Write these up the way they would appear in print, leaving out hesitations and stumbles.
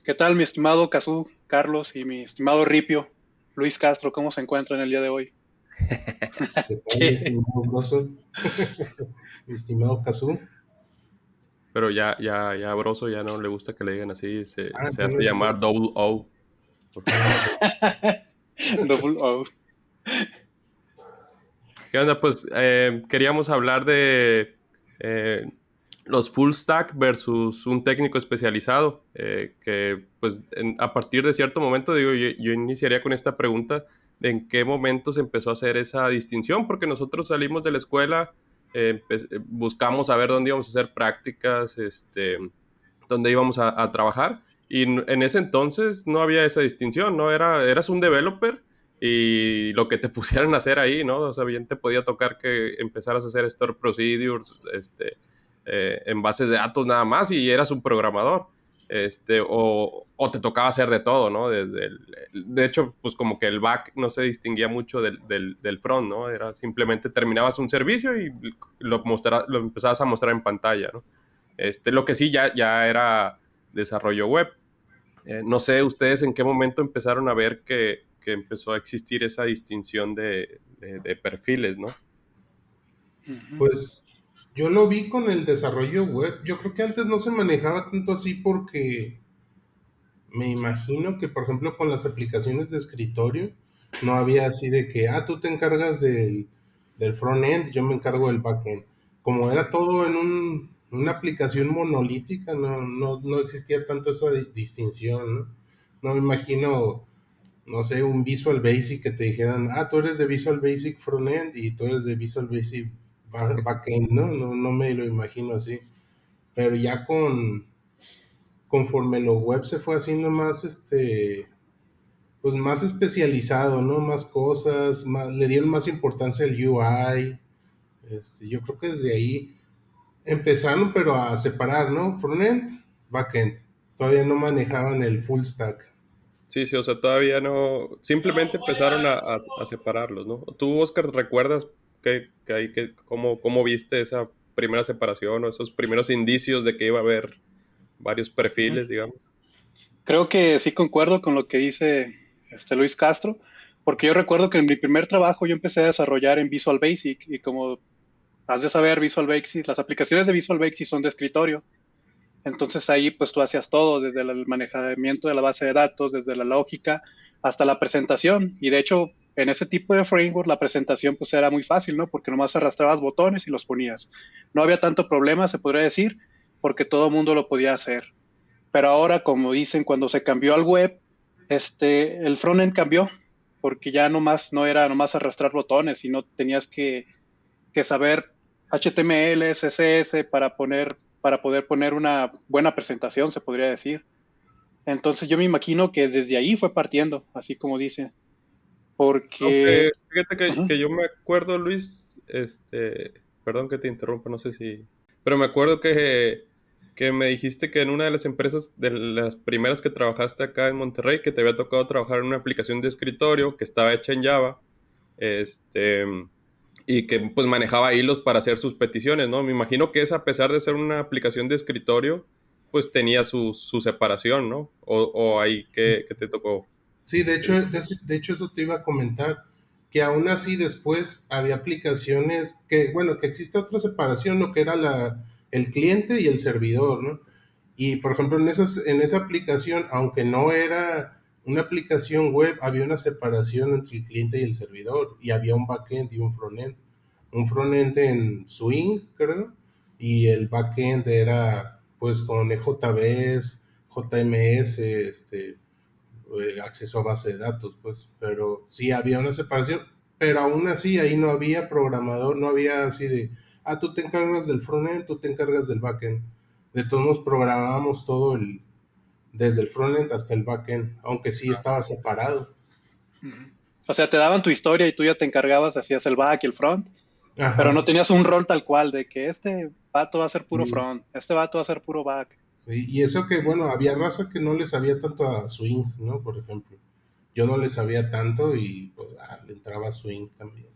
¿Qué tal, mi estimado Cazú, Carlos y mi estimado Ripio, Luis Castro? ¿Cómo se encuentran el día de hoy? ¿Qué tal, mi ¿Qué? estimado Broso? Mi estimado Kazú. Pero ya Broso ya no le gusta que le digan así, se Ya no hace le llamar gusta. Double O. Ah, Double O. ¿Qué onda? Pues queríamos hablar de eh, los full stack versus un técnico especializado, que pues a partir de cierto momento, digo, yo iniciaría con esta pregunta de en qué momento se empezó a hacer esa distinción, porque nosotros salimos de la escuela, buscamos saber dónde íbamos a hacer prácticas, dónde íbamos a trabajar, y en ese entonces no había esa distinción, ¿no? Eras un developer y lo que te pusieran a hacer ahí, ¿no? O sea, bien te podía tocar que empezaras a hacer store procedures, en bases de datos nada más y eras un programador, o te tocaba hacer de todo, ¿no? De hecho, pues como que el back no se distinguía mucho del front, ¿no? Era simplemente terminabas un servicio y lo empezabas a mostrar en pantalla, ¿no? Lo que sí ya era desarrollo web. No sé ustedes en qué momento empezaron a ver que empezó a existir esa distinción de perfiles, ¿no? Ujú. pues yo lo vi con el desarrollo web. Yo creo que antes no se manejaba tanto así porque me imagino que, por ejemplo, con las aplicaciones de escritorio, no había así de que, tú te encargas del front-end, yo me encargo del back-end. Como era todo en una aplicación monolítica, no existía tanto esa distinción, ¿no? No me imagino, no sé, un Visual Basic que te dijeran, tú eres de Visual Basic Frontend y tú eres de Visual Basic Backend, ¿no? No me lo imagino así. Pero ya conforme lo web se fue haciendo más, pues más especializado, ¿no? Más cosas, le dieron más importancia al UI. Yo creo que desde ahí empezaron, pero a separar, ¿no? Frontend, backend. Todavía no manejaban el full stack. Sí, sí, o sea, todavía no, simplemente empezaron a separarlos, ¿no? ¿Tú, Oscar, recuerdas cómo viste esa primera separación o esos primeros indicios de que iba a haber varios Ujú. perfiles, digamos? Creo que sí concuerdo con lo que dice Luis Castro, porque yo recuerdo que en mi primer trabajo yo empecé a desarrollar en Visual Basic y como has de saber, Visual Basic, las aplicaciones de Visual Basic son de escritorio. Entonces ahí pues tú hacías todo, desde el manejamiento de la base de datos, desde la lógica hasta la presentación. Y de hecho, en ese tipo de framework la presentación pues era muy fácil, ¿no? Porque nomás arrastrabas botones y los ponías. No había tanto problema, se podría decir, porque todo el mundo lo podía hacer. Pero ahora, como dicen, cuando se cambió al web, el frontend cambió, porque ya nomás no era nomás arrastrar botones, sino tenías que saber HTML, CSS para poder poner una buena presentación, se podría decir. Entonces yo me imagino que desde ahí fue partiendo, así como dice, Aunque porque fíjate uh-huh. que yo me acuerdo, Luis, perdón que te interrumpa, no sé si, pero me acuerdo que me dijiste que en una de las empresas, de las primeras que trabajaste acá en Monterrey, que te había tocado trabajar en una aplicación de escritorio que estaba hecha en Java, este, y que pues manejaba hilos para hacer sus peticiones, ¿no? Me imagino que es a pesar de ser una aplicación de escritorio, pues tenía su separación, ¿no? O ahí que te tocó. Sí, de hecho, eh, de hecho eso te iba a comentar, que aún así después había aplicaciones que, bueno, que existe otra separación, lo que era el cliente y el servidor, ¿no? Y por ejemplo, en esa aplicación, aunque no era una aplicación web, había una separación entre el cliente y el servidor, y había un backend y un frontend. Un frontend en Swing, creo, y el backend era pues con EJBs, JMS, acceso a base de datos, pues, pero sí había una separación, pero aún así ahí no había programador, no había así de, tú te encargas del frontend, tú te encargas del backend. De todos nos programábamos desde el frontend hasta el backend, aunque sí estaba separado. Uh-huh. O sea, te daban tu historia y tú ya te encargabas, hacías el back y el front, pero no Ajá, tenías un rol tal cual de que este vato va a ser puro sí. front, este vato va a ser puro back. Sí, y eso que, Uh-huh. bueno, había raza que no le sabía tanto a Swing, ¿no? Por ejemplo. Yo no le sabía tanto y pues le entraba a Swing también.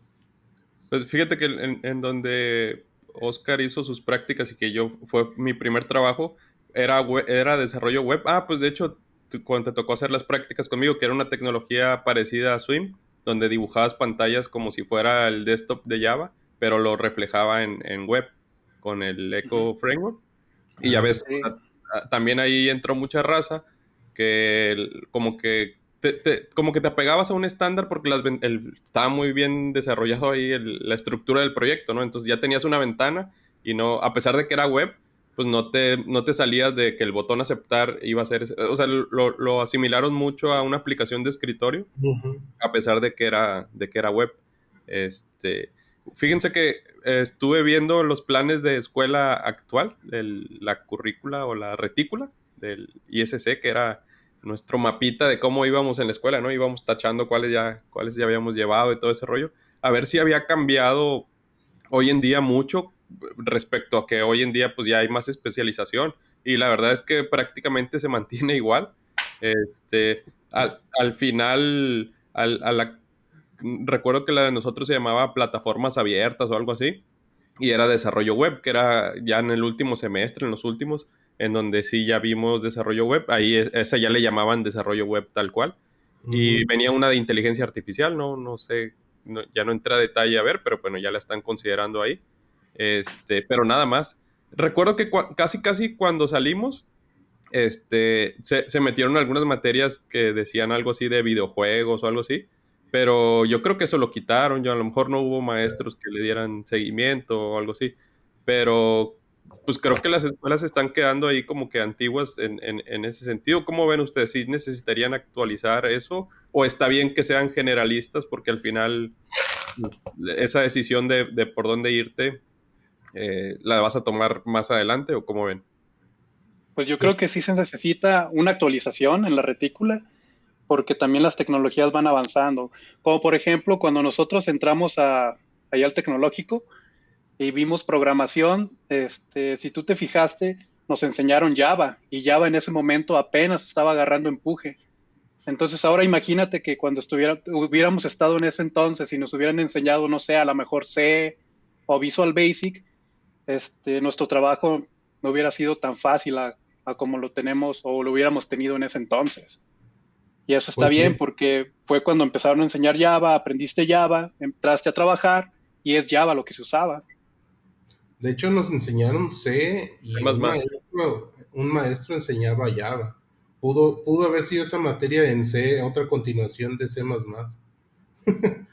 Pues fíjate que en donde Oscar hizo sus prácticas y que yo fue mi primer trabajo, era desarrollo web. Pues de hecho, cuando te tocó hacer las prácticas conmigo, que era una tecnología parecida a Swim, donde dibujabas pantallas como si fuera el desktop de Java, pero lo reflejaba en web con el Ujú. Echo Framework. Y ya Ah, sí. ves, Sí. también ahí entró mucha raza que como que como que te apegabas a un estándar porque estaba muy bien desarrollado ahí la estructura del proyecto, ¿no? Entonces ya tenías una ventana y no, a pesar de que era web, pues no te salías de que el botón aceptar iba a ser, o sea, lo asimilaron mucho a una aplicación de escritorio, Ujú. a pesar de que era web. Este, fíjense que estuve viendo los planes de escuela actual, la currícula o la retícula del ISC, que era nuestro mapita de cómo íbamos en la escuela, ¿no? Íbamos tachando cuáles ya habíamos llevado y todo ese rollo. A ver si había cambiado hoy en día mucho respecto a que hoy en día pues ya hay más especialización y la verdad es que prácticamente se mantiene igual. Al final, recuerdo que la de nosotros se llamaba plataformas abiertas o algo así y era desarrollo web, que era ya en el último semestre, en los últimos, en donde sí ya vimos desarrollo web, ahí esa ya le llamaban desarrollo web tal cual. Y Ujú. venía una de inteligencia artificial, no sé, ya no entré a detalle a ver, pero bueno, ya la están considerando ahí. Pero nada más. Recuerdo que casi cuando salimos, se metieron algunas materias que decían algo así de videojuegos o algo así, pero yo creo que eso lo quitaron, yo a lo mejor no hubo maestros que le dieran seguimiento o algo así, pero pues creo que las escuelas están quedando ahí como que antiguas en ese sentido. ¿Cómo ven ustedes? ¿Sí necesitarían actualizar eso o está bien que sean generalistas porque al final esa decisión de por dónde irte la vas a tomar más adelante o cómo ven? Pues yo creo que sí se necesita una actualización en la retícula porque también las tecnologías van avanzando. Como por ejemplo, cuando nosotros entramos allá al tecnológico y vimos programación, si tú te fijaste, nos enseñaron Java y Java en ese momento apenas estaba agarrando empuje. Entonces ahora imagínate que cuando hubiéramos estado en ese entonces y nos hubieran enseñado, no sé, a lo mejor C o Visual Basic, nuestro trabajo no hubiera sido tan fácil a como lo tenemos o lo hubiéramos tenido en ese entonces. Y eso está Pues bien de, porque fue cuando empezaron a enseñar Java, aprendiste Java, entraste a trabajar y es Java lo que se usaba. de hecho nos enseñaron C y Más. un maestro enseñaba Java. Pudo haber sido esa materia en C, otra continuación de C++.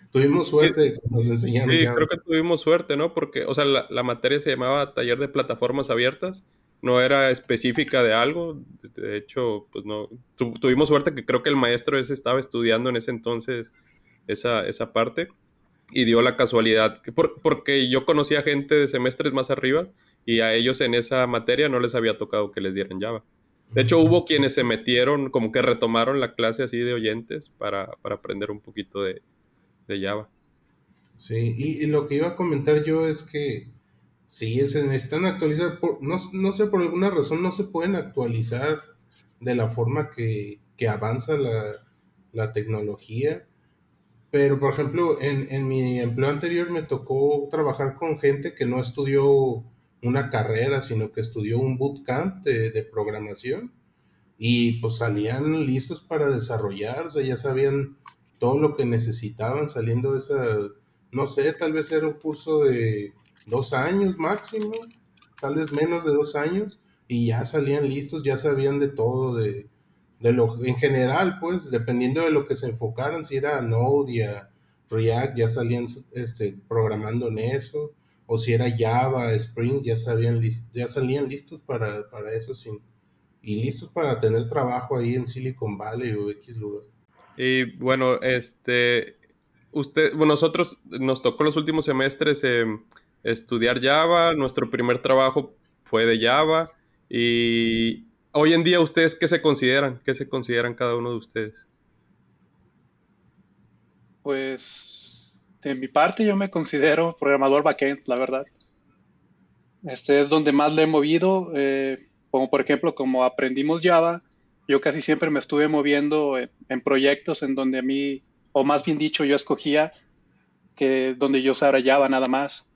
Tuvimos suerte de que nos enseñaron Sí, Java. creo que tuvimos suerte, ¿no? Porque, o sea, la materia se llamaba Taller de Plataformas Abiertas, no era específica de algo, de hecho, pues no, tuvimos suerte que creo que el maestro ese estaba estudiando en ese entonces esa parte y dio la casualidad, porque yo conocía gente de semestres más arriba y a ellos en esa materia no les había tocado que les dieran Java. De hecho, hubo quienes se metieron, como que retomaron la clase así de oyentes para aprender un poquito de Java. Sí, y lo que iba a comentar yo es que sí, se necesitan actualizar. No sé, por alguna razón no se pueden actualizar de la forma que avanza la tecnología. Pero, por ejemplo, en mi empleo anterior me tocó trabajar con gente que no estudió una carrera, sino que estudió un bootcamp de programación y pues salían listos para desarrollar, o sea, ya sabían todo lo que necesitaban saliendo de esa, no sé, tal vez era un curso de 2 años máximo, tal vez menos de 2 años, y ya salían listos, ya sabían de todo, de lo, en general, pues, dependiendo de lo que se enfocaran, si era a Node y a React, ya salían programando en eso, o si era Java, Spring, ya salían listos para eso y listos para tener trabajo ahí en Silicon Valley o X lugar. Y bueno, bueno, nosotros nos tocó los últimos semestres estudiar Java, nuestro primer trabajo fue de Java y hoy en día ustedes ¿qué se consideran? ¿Qué se consideran cada uno de ustedes? Pues de mi parte yo me considero programador backend, la verdad. Este es donde más le he movido, como por ejemplo, como aprendimos Java, yo casi siempre me estuve moviendo en proyectos en donde a mí, o más bien dicho, yo escogía que donde yo usara Java nada más.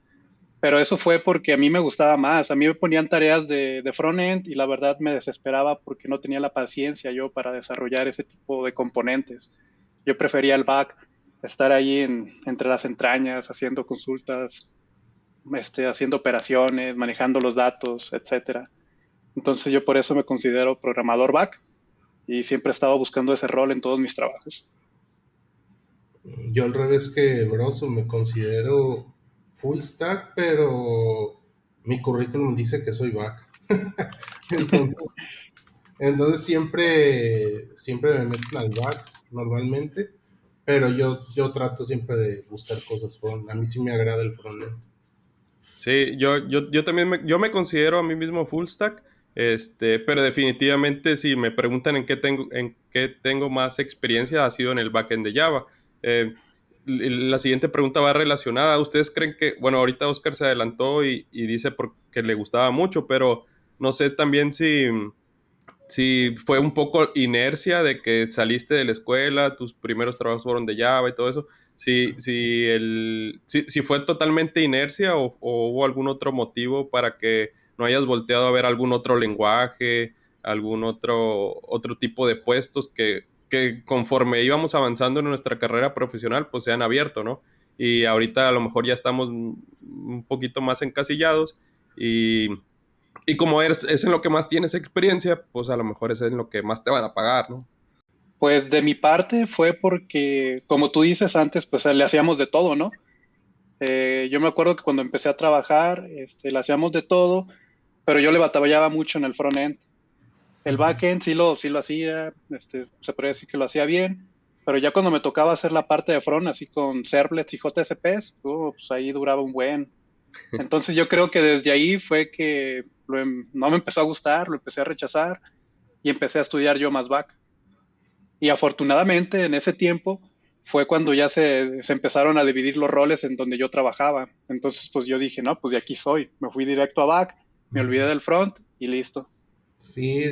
pero eso fue porque a mí me gustaba más. A mí me ponían tareas de front-end y la verdad me desesperaba porque no tenía la paciencia yo para desarrollar ese tipo de componentes. Yo prefería el back, estar ahí entre las entrañas, haciendo consultas, haciendo operaciones, manejando los datos, etcétera. Entonces yo por eso me considero programador back y siempre he estado buscando ese rol en todos mis trabajos. Yo al revés que Broso, me considero full stack, pero mi currículum dice que soy back. Entonces, entonces siempre me meten al back normalmente, pero yo trato siempre de buscar cosas front. A mí sí me agrada el frontend. Sí, yo también yo me considero a mí mismo full stack, pero definitivamente si me preguntan en qué tengo más experiencia, ha sido en el backend de Java. Eh, la siguiente pregunta va relacionada. ¿Ustedes creen que, bueno, ahorita Oscar se adelantó y dice porque le gustaba mucho, pero no sé también si fue un poco inercia de que saliste de la escuela, tus primeros trabajos fueron de Java y todo eso, si fue totalmente inercia o hubo algún otro motivo para que no hayas volteado a ver algún otro lenguaje, algún otro tipo de puestos que conforme íbamos avanzando en nuestra carrera profesional, pues se han abierto, ¿no? Y ahorita a lo mejor ya estamos un poquito más encasillados y como es en lo que más tienes experiencia, pues a lo mejor es en lo que más te van a pagar, ¿no? Pues de mi parte fue porque, como tú dices antes, pues le hacíamos de todo, ¿no? Yo me acuerdo que cuando empecé a trabajar, le hacíamos de todo, pero yo le batallaba mucho en el front-end. El back-end sí lo hacía, se podría decir que lo hacía bien, pero ya cuando me tocaba hacer la parte de front, así con servlets y JSPs, pues ahí duraba un buen. Entonces yo creo que desde ahí fue que no me empezó a gustar, lo empecé a rechazar y empecé a estudiar yo más back. Y afortunadamente en ese tiempo fue cuando ya se empezaron a dividir los roles en donde yo trabajaba. Entonces pues yo dije, no, pues de aquí soy. Me fui directo a back, me olvidé del front y listo. Sí,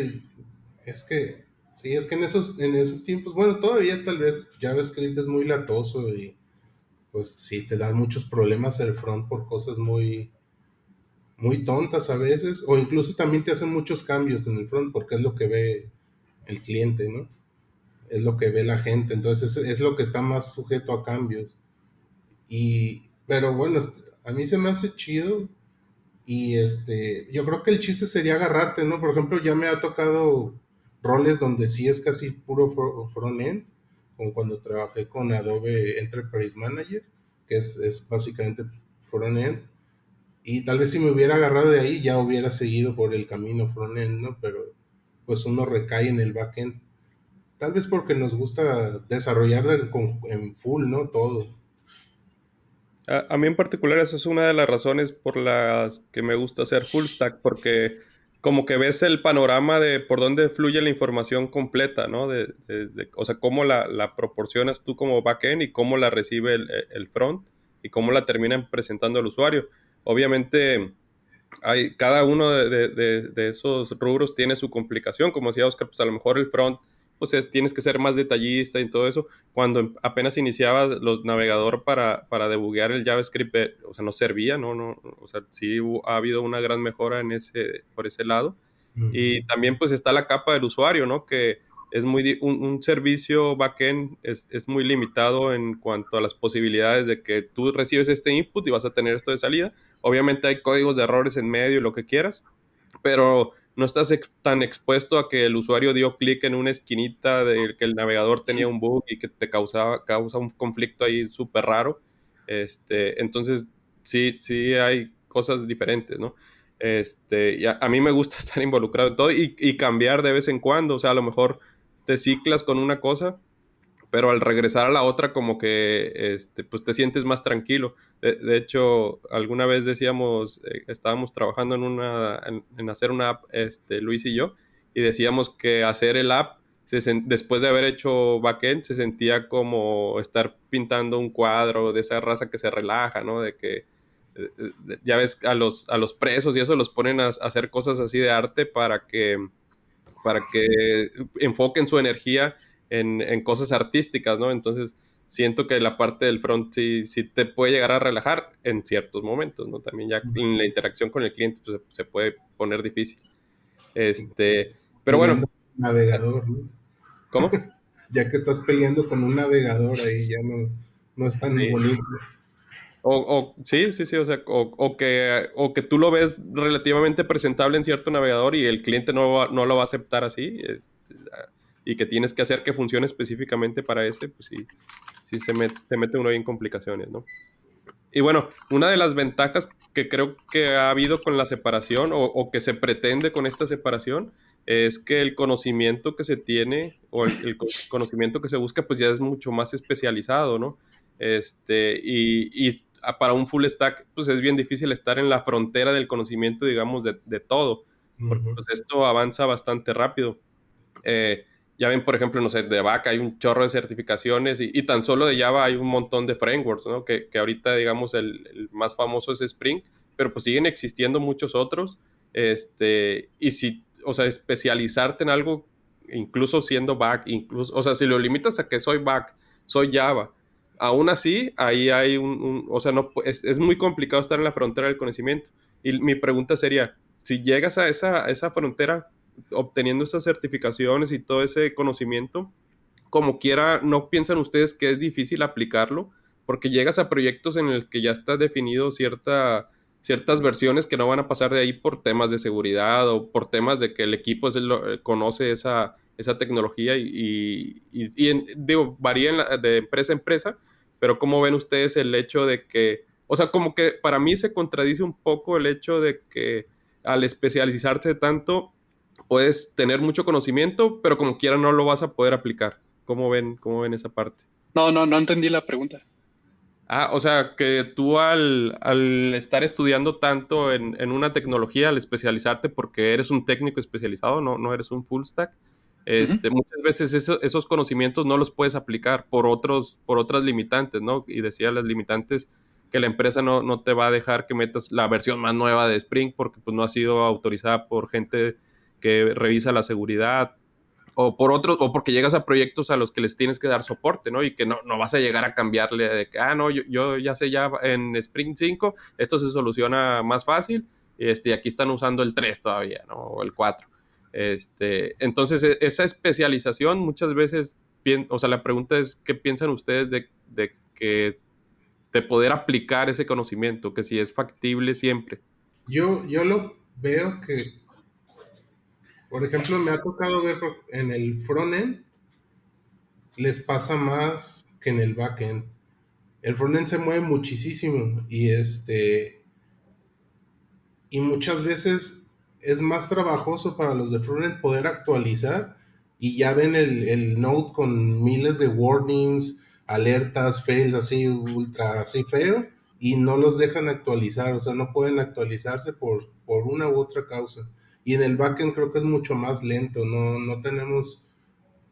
es que, sí, es que en esos tiempos, bueno, todavía tal vez JavaScript es muy latoso y pues sí, te da muchos problemas el front por cosas muy tontas a veces, o incluso también te hacen muchos cambios en el front porque es lo que ve el cliente, ¿no? Es lo que ve la gente, entonces es lo que está más sujeto a cambios. Pero bueno, a mí se me hace chido y yo creo que el chiste sería agarrarte, ¿no? Por ejemplo, ya me ha tocado roles donde sí es casi puro front-end, como cuando trabajé con Adobe Enterprise Manager, que es básicamente front-end. Y tal vez si me hubiera agarrado de ahí, ya hubiera seguido por el camino front-end, ¿no? Pero pues uno recae en el back-end. Tal vez porque nos gusta desarrollar en full, ¿no? Todo. A mí en particular esa es una de las razones por las que me gusta hacer full stack, porque como que ves el panorama de por dónde fluye la información completa, ¿no? O sea, cómo la proporcionas tú como backend y cómo la recibe el front y cómo la terminan presentando al usuario. Obviamente, cada uno de esos rubros tiene su complicación. Como decía Oscar, pues a lo mejor el front, pues tienes que ser más detallista y todo eso. Cuando apenas iniciaba los navegador para debuguear el JavaScript, o sea, no servía, ¿no? O sea, sí ha habido una gran mejora por ese lado. Y Ujú. también pues está la capa del usuario, ¿no? Que es un servicio backend es muy limitado en cuanto a las posibilidades de que tú recibes este input y vas a tener esto de salida. Obviamente hay códigos de errores en medio y lo que quieras, pero no estás tan expuesto a que el usuario dio clic en una esquinita de que el navegador tenía un bug y que te causa un conflicto ahí súper raro. Entonces, sí hay cosas diferentes, ¿no? Y a mí me gusta estar involucrado en todo y cambiar de vez en cuando. O sea, a lo mejor te ciclas con una cosa, pero al regresar a la otra como que pues te sientes más tranquilo. De hecho, alguna vez decíamos, estábamos trabajando en hacer una app, Luis y yo, y decíamos que hacer el app, después de haber hecho backend, se sentía como estar pintando un cuadro de esa raza que se relaja, ¿no? De que ya ves a los presos y eso los ponen a hacer cosas así de arte para que enfoquen su energía en cosas artísticas, ¿no? Entonces, siento que la parte del front sí te puede llegar a relajar en ciertos momentos, ¿no? También ya en la interacción con el cliente pues, se puede poner difícil. Pero bueno, Peleando con un navegador, ¿no? ¿cómo? Ya que estás peleando con un navegador ahí, ya no es tan Sí. bonito. Sí, o sea, o que tú lo ves relativamente presentable en cierto navegador y el cliente no lo va a aceptar así, y que tienes que hacer que funcione específicamente para ese, pues sí se mete uno ahí en complicaciones, ¿no? Y bueno, una de las ventajas que creo que ha habido con la separación o que se pretende con esta separación es que el conocimiento que se tiene o el conocimiento que se busca pues ya es mucho más especializado, ¿no? Para un full stack pues es bien difícil estar en la frontera del conocimiento, digamos, de todo, porque Ujú. pues esto avanza bastante rápido. Ya ven, por ejemplo, no sé, de Back hay un chorro de certificaciones y tan solo de Java hay un montón de frameworks, ¿no? Que ahorita, digamos, el más famoso es Spring, pero pues siguen existiendo muchos otros. Y si, o sea, especializarte en algo, incluso siendo Back, incluso, o sea, si lo limitas a que soy Back, soy Java, aún así, ahí hay o sea, no, es muy complicado estar en la frontera del conocimiento. Y mi pregunta sería, si llegas a esa frontera, obteniendo esas certificaciones y todo ese conocimiento, como quiera, ¿no piensan ustedes que es difícil aplicarlo? Porque llegas a proyectos en el que ya está definido ciertas versiones que no van a pasar de ahí por temas de seguridad o por temas de que el equipo conoce esa tecnología digo, varía de empresa a empresa, pero ¿cómo ven ustedes el hecho de que, o sea, como que para mí se contradice un poco el hecho de que al especializarse tanto, puedes tener mucho conocimiento, pero como quiera no lo vas a poder aplicar? Cómo ven esa parte? No entendí la pregunta. O sea, que tú al estar estudiando tanto en una tecnología, al especializarte porque eres un técnico especializado, no eres un full stack, Ujú. muchas veces esos conocimientos no los puedes aplicar por otras limitantes, ¿no? Y decía las limitantes que la empresa no te va a dejar que metas la versión más nueva de Spring porque pues no ha sido autorizada por gente que revisa la seguridad o por otros, o porque llegas a proyectos a los que les tienes que dar soporte, ¿no? Y que no vas a llegar a cambiarle de que, no, yo ya sé ya en Spring 5, esto se soluciona más fácil, y aquí están usando el 3 todavía, ¿no? O el 4. Entonces, esa especialización muchas veces, o sea, la pregunta es, ¿qué piensan ustedes de poder aplicar ese conocimiento? Que si es factible siempre. Yo lo veo que, por ejemplo, me ha tocado ver en el frontend, les pasa más que en el backend. El frontend se mueve muchísimo y muchas veces es más trabajoso para los de frontend poder actualizar y ya ven el Node con miles de warnings, alertas, fails así ultra así feo y no los dejan actualizar, o sea, no pueden actualizarse por una u otra causa. Y en el backend creo que es mucho más lento, no tenemos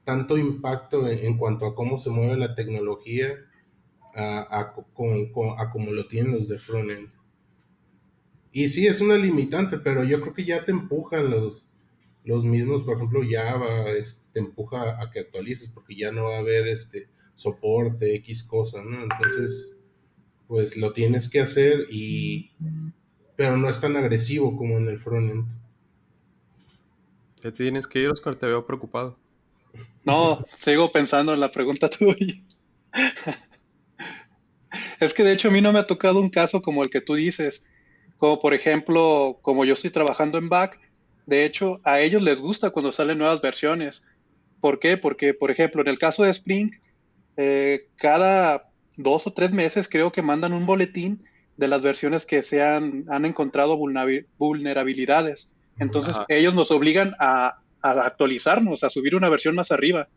tanto impacto en cuanto a cómo se mueve la tecnología a como lo tienen los de frontend. Y sí, es una limitante, pero yo creo que ya te empujan los mismos, por ejemplo, Java, te empuja a que actualices porque ya no va a haber soporte, X cosa, ¿no? Entonces, pues lo tienes que hacer pero no es tan agresivo como en el frontend. ¿Te tienes que ir, Oscar? Te veo preocupado. No, sigo pensando en la pregunta tuya. Es que de hecho a mí no me ha tocado un caso como el que tú dices, como por ejemplo, como yo estoy trabajando en back, de hecho a ellos les gusta cuando salen nuevas versiones. ¿Por qué? Porque, por ejemplo, en el caso de Spring, cada 2 o 3 meses creo que mandan un boletín de las versiones que han encontrado vulnerabilidades. Entonces Ajá. ellos nos obligan a actualizarnos, a subir una versión más arriba.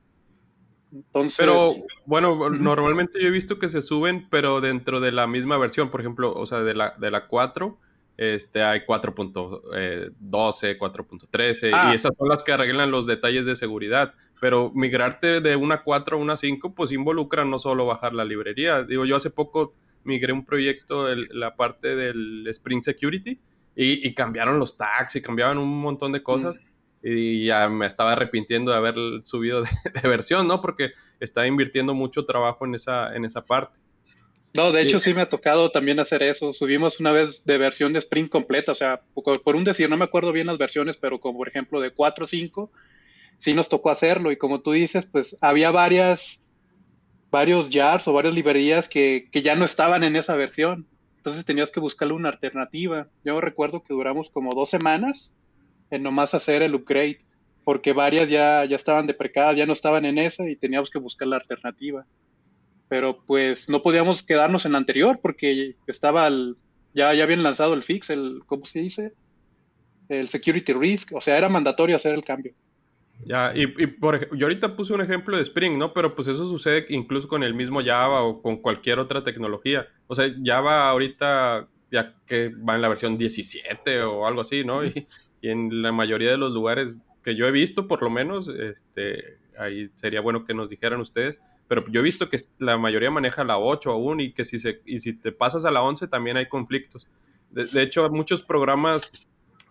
Entonces, Pero bueno, ujú. normalmente yo he visto que se suben, pero dentro de la misma versión. Por ejemplo, o sea, de la 4, hay 4.12, 4.13, y Ah, esas son las que arreglan los detalles de seguridad. Pero migrarte de una 4 a una 5, pues involucra no solo bajar la librería. Digo, yo hace poco migré un proyecto, la parte del Spring Security, y cambiaron los tags y cambiaban un montón de mm, cosas. y ya me estaba arrepintiendo de haber subido de versión, ¿no? Porque estaba invirtiendo mucho trabajo en esa parte. No, de Y, hecho sí me ha tocado también hacer eso. Subimos una vez de versión de Spring completa, o sea, por un decir, no me acuerdo bien las versiones, pero como por ejemplo de 4 o 5, sí nos tocó hacerlo. Y como tú dices, pues había varios jars o varias librerías que ya no estaban en esa versión. Entonces tenías que buscarle una alternativa. Yo recuerdo que duramos como 2 semanas en nomás hacer el upgrade, porque varias ya estaban deprecadas, ya no estaban en esa y teníamos que buscar la alternativa. Pero pues no podíamos quedarnos en la anterior porque ya habían lanzado el fix, ¿cómo se dice? El security risk, o sea, era mandatorio hacer el cambio. ya, yo ahorita puse un ejemplo de Spring, ¿no? Pero pues eso sucede incluso con el mismo Java o con cualquier otra tecnología. O sea, Java ahorita ya que va en la versión 17 o algo así, ¿no? Ujú. Y en la mayoría de los lugares que yo he visto, por lo menos, ahí sería bueno que nos dijeran ustedes, pero yo he visto que la mayoría maneja la 8 aún y que si te pasas a la 11 también hay conflictos. De hecho, muchos programas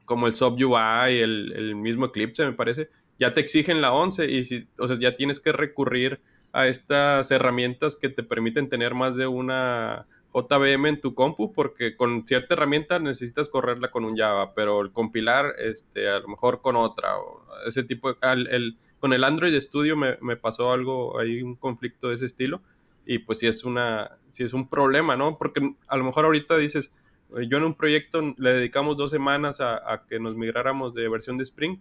como el SubUI, el mismo Eclipse, me parece, ya te exigen la 11 y o sea, ya tienes que recurrir a estas herramientas que te permiten tener más de una JVM en tu compu, porque con cierta herramienta necesitas correrla con un Java, pero el compilar, a lo mejor con otra, o ese tipo con el Android Studio me pasó algo, hay un conflicto de ese estilo, y pues sí es un problema, ¿no? Porque a lo mejor ahorita dices, yo en un proyecto le dedicamos 2 semanas a que nos migráramos de versión de Spring,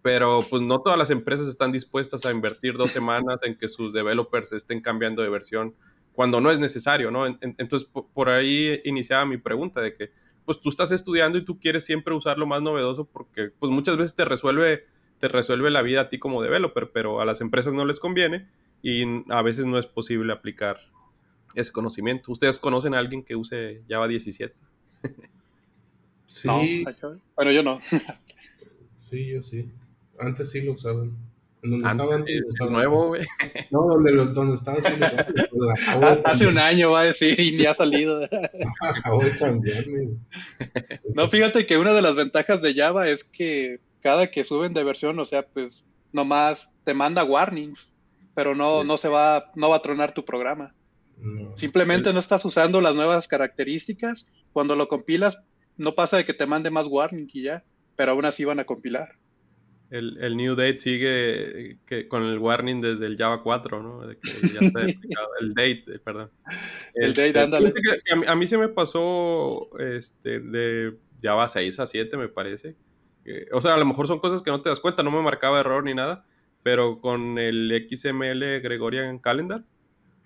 pero pues no todas las empresas están dispuestas a invertir 2 semanas en que sus developers estén cambiando de versión cuando no es necesario, ¿no? Entonces, por ahí iniciaba mi pregunta de que, pues tú estás estudiando y tú quieres siempre usar lo más novedoso porque, pues muchas veces te resuelve la vida a ti como developer, pero a las empresas no les conviene y a veces no es posible aplicar ese conocimiento. ¿Ustedes conocen a alguien que use Java 17? No, Sí, bueno, yo no. sí, yo sí. Antes sí lo usaban. En donde estaba Antes antes lo es usaban. nuevo, güey. No, donde estaba sí lo usaban. Pero acabo de Hace cambiar. un año va a decir y ni ha salido. Acabo de cambiarme. No, Eso. fíjate que una de las ventajas de Java es que cada que suben de versión, o sea, pues nomás te manda warnings, pero no va a tronar tu programa. No. Simplemente no estás usando las nuevas características. Cuando lo compilas, no pasa de que te mande más warning y ya, pero aún así van a compilar. El new date sigue con el warning desde el Java 4, ¿no? De que ya está aplicado. El date, perdón. El date, Fíjate ándale. que a mí se me pasó de Java 6 a 7, me parece. O sea, a lo mejor son cosas que no te das cuenta, no me marcaba error ni nada, pero con el XML Gregorian Calendar,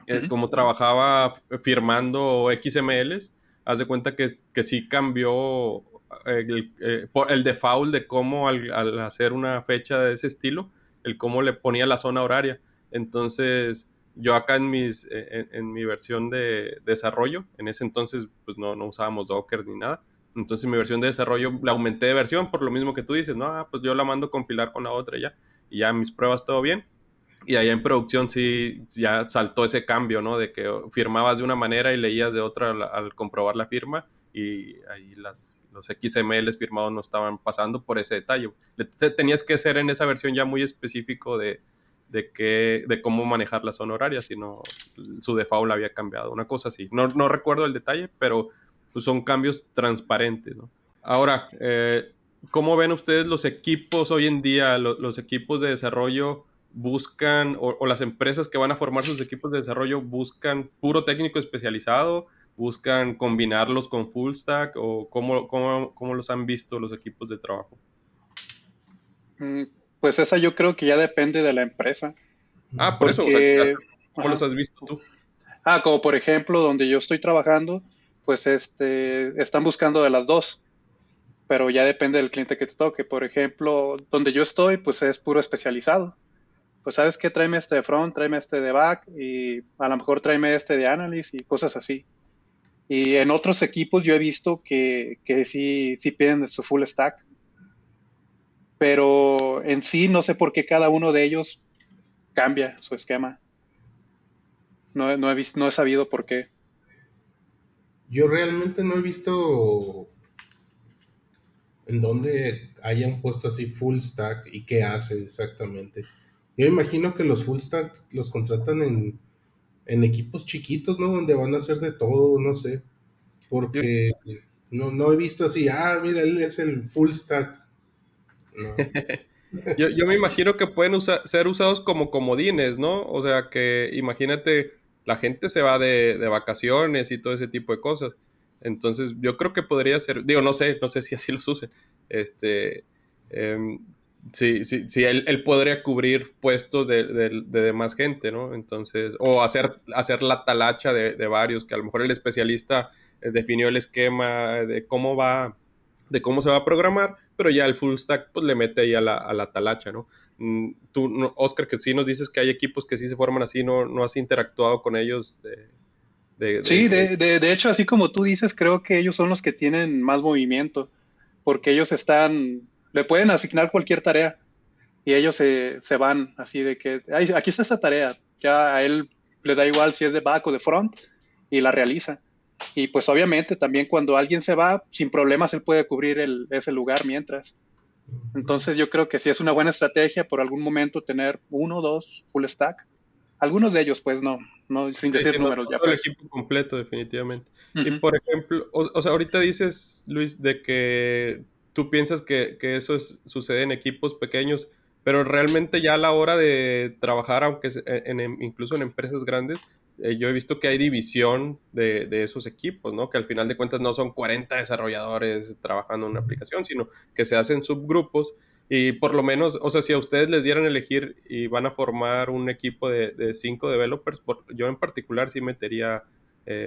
Ujú. como trabajaba firmando XMLs, haz de cuenta que sí cambió el default de cómo al hacer una fecha de ese estilo, el cómo le ponía la zona horaria. Entonces, yo acá en mi versión de desarrollo, en ese entonces pues no usábamos Docker ni nada. Entonces mi versión de desarrollo la aumenté de versión por lo mismo que tú dices, no, pues yo la mando compilar con la otra ya, y ya mis pruebas todo bien. Y allá en producción sí ya saltó ese cambio, ¿no? De que firmabas de una manera y leías de otra al comprobar la firma y ahí los XMLs firmados no estaban pasando por ese detalle. Tenías que ser en esa versión ya muy específico de cómo manejar la zona horaria, sino su default había cambiado, una cosa así. No recuerdo el detalle, pero pues, son cambios transparentes, ¿no? Ahora, ¿cómo ven ustedes los equipos hoy en día, los equipos de desarrollo? Buscan, o las empresas que van a formar sus equipos de desarrollo buscan puro técnico especializado, buscan combinarlos con full stack, o cómo los han visto los equipos de trabajo. Mm, Pues esa yo creo que ya depende de la empresa, Ah, por eso, o sea, porque, ¿cómo los ajá. has visto tú? Como por ejemplo donde yo estoy trabajando, pues están buscando de las dos, pero ya depende del cliente que te toque. Por ejemplo, donde yo estoy, pues es puro especializado. Pues sabes qué, tráeme este de front, tráeme este de back y a lo mejor tráeme este de analysis y cosas así. Y en otros equipos yo he visto que sí piden su full stack, pero en sí no sé por qué cada uno de ellos cambia su esquema. No he sabido por qué. Yo realmente no he visto en donde hayan puesto así full stack y qué hace exactamente. Yo imagino que los full stack los contratan en equipos chiquitos, ¿no? Donde van a hacer de todo, no sé, Yo, porque no he visto así, mira, él es el full stack. No. yo me imagino que pueden ser usados como comodines, ¿no? O sea, que imagínate, la gente se va de vacaciones y todo ese tipo de cosas. Entonces, yo creo que podría ser, digo, no sé si así los usen. Este, em, sí, sí, sí, él podría cubrir puestos de demás gente, ¿no? Entonces, o hacer la talacha de varios, que a lo mejor el especialista definió el esquema de cómo se va a programar, pero ya el full stack pues le mete ahí a la talacha, ¿no? Tú, Oscar, que sí nos dices que hay equipos que sí se forman así, ¿no has interactuado con ellos de, de- Sí, de- de hecho, así como tú dices, creo que ellos son los que tienen más movimiento, porque ellos le pueden asignar cualquier tarea y ellos se van así de que, "Ay, aquí está esta tarea, ya a él le da igual si es de back o de front y la realiza. Y pues obviamente también cuando alguien se va, sin problemas él puede cubrir ese lugar mientras. Entonces yo creo que sí es una buena estrategia por algún momento tener uno o dos full stack. Algunos de ellos pues no, sin Sí, decir sí, no, números no ya todo el pues. equipo completo, definitivamente. Y Ujú. por ejemplo, o sea, ahorita dices, Luis, de que tú piensas que eso sucede en equipos pequeños, pero realmente ya a la hora de trabajar, aunque incluso en empresas grandes, yo he visto que hay división de esos equipos, ¿no? Que al final de cuentas no son 40 desarrolladores trabajando en una aplicación, sino que se hacen subgrupos y por lo menos, o sea, si a ustedes les dieran a elegir y van a formar un equipo de 5 developers, yo en particular sí metería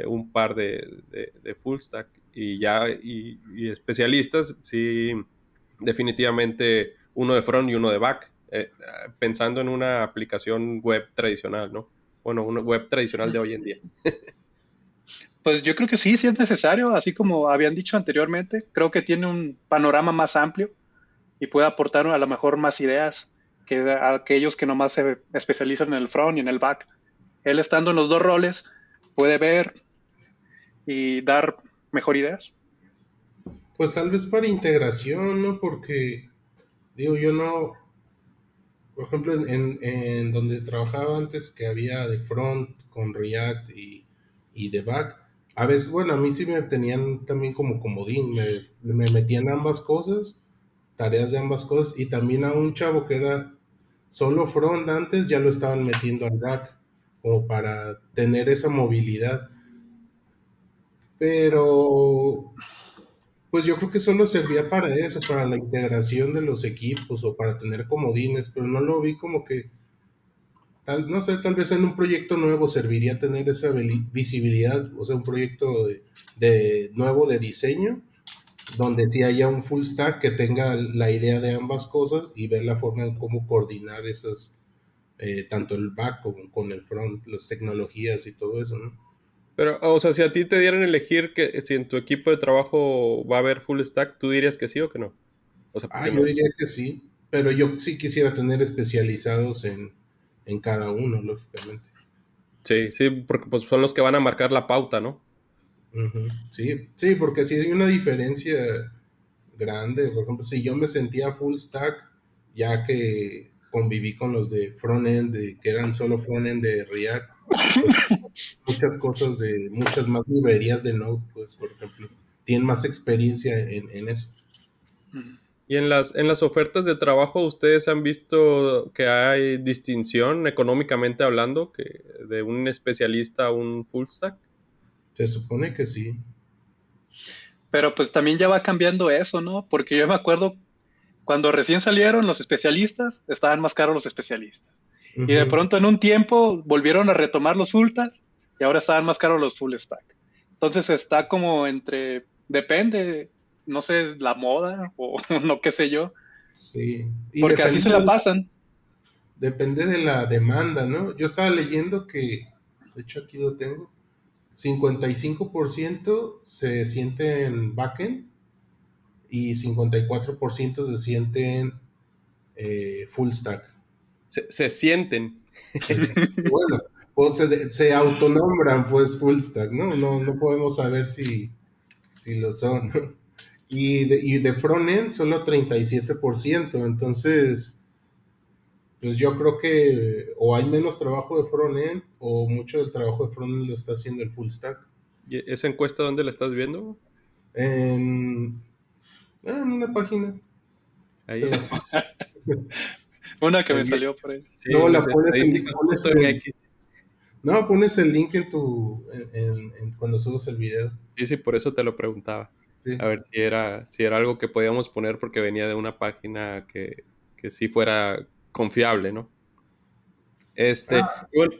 un par de full stack y especialistas, sí, definitivamente uno de front y uno de back, pensando en una aplicación web tradicional, ¿no? Bueno, una web tradicional de hoy en día. Pues yo creo que sí, sí es necesario, así como habían dicho anteriormente, creo que tiene un panorama más amplio y puede aportar a lo mejor más ideas que aquellos que nomás se especializan en el front y en el back. Él estando en los dos roles puede ver y dar mejor ideas. Pues tal vez para integración, ¿no? Porque, digo, yo no, por ejemplo, en donde trabajaba antes, que había de front con React y de back, a veces, bueno, a mí sí me tenían también como comodín, me metían ambas cosas, tareas de ambas cosas, y también a un chavo que era solo front antes, ya lo estaban metiendo al back, como para tener esa movilidad. Pero pues yo creo que solo servía para eso, para la integración de los equipos o para tener comodines, pero no lo vi como que, no sé, tal vez en un proyecto nuevo serviría tener esa visibilidad, o sea, un proyecto nuevo de diseño, donde sí haya un full stack que tenga la idea de ambas cosas y ver la forma en cómo coordinar esas, tanto el back como con el front, las tecnologías y todo eso, ¿no? Pero, o sea, si a ti te dieran a elegir que si en tu equipo de trabajo va a haber full stack, ¿tú dirías que sí o que no? O sea, porque Yo no. diría que sí, pero yo sí quisiera tener especializados en cada uno, lógicamente. Sí, sí, porque pues son los que van a marcar la pauta, ¿no? Ujú. Sí, sí, porque sí hay una diferencia grande. Por ejemplo, si yo me sentía full stack, ya que conviví con los de frontend, que eran solo frontend de React, pues muchas cosas de, muchas más librerías de Node, pues, por ejemplo, tienen más experiencia en eso. Y en las ofertas de trabajo, ¿ustedes han visto que hay distinción económicamente hablando que de un especialista a un full stack? Se supone que sí. Pero pues también ya va cambiando eso, ¿no? Porque yo me acuerdo cuando recién salieron los especialistas, estaban más caros los especialistas. Y de Ujú. pronto en un tiempo volvieron a retomar los full stack y ahora estaban más caros los full stack. Entonces está como entre, depende, no sé, la moda o no qué sé yo, Sí, y porque así se la pasan. depende de la demanda, ¿no? Yo estaba leyendo que, de hecho aquí lo tengo, 55% se sienten backend y 54% se sienten full stack. Se sienten. Bueno, pues se autonombran pues full stack, ¿no? No podemos saber si lo son, ¿no? y de front-end solo 37%. Entonces, pues yo creo que o hay menos trabajo de front-end o mucho del trabajo de front-end lo está haciendo el full stack. ¿Y esa encuesta dónde la estás viendo? En, en una página, se Ahí. las paso. Una que me En- salió por ahí. sí, Luego en la pones estadísticas.mx. no, pones el link cuando subes el video. Sí, sí, por eso te lo preguntaba. Sí. A ver si era algo que podíamos poner porque venía de una página que sí fuera confiable, ¿no? Ah, Bueno,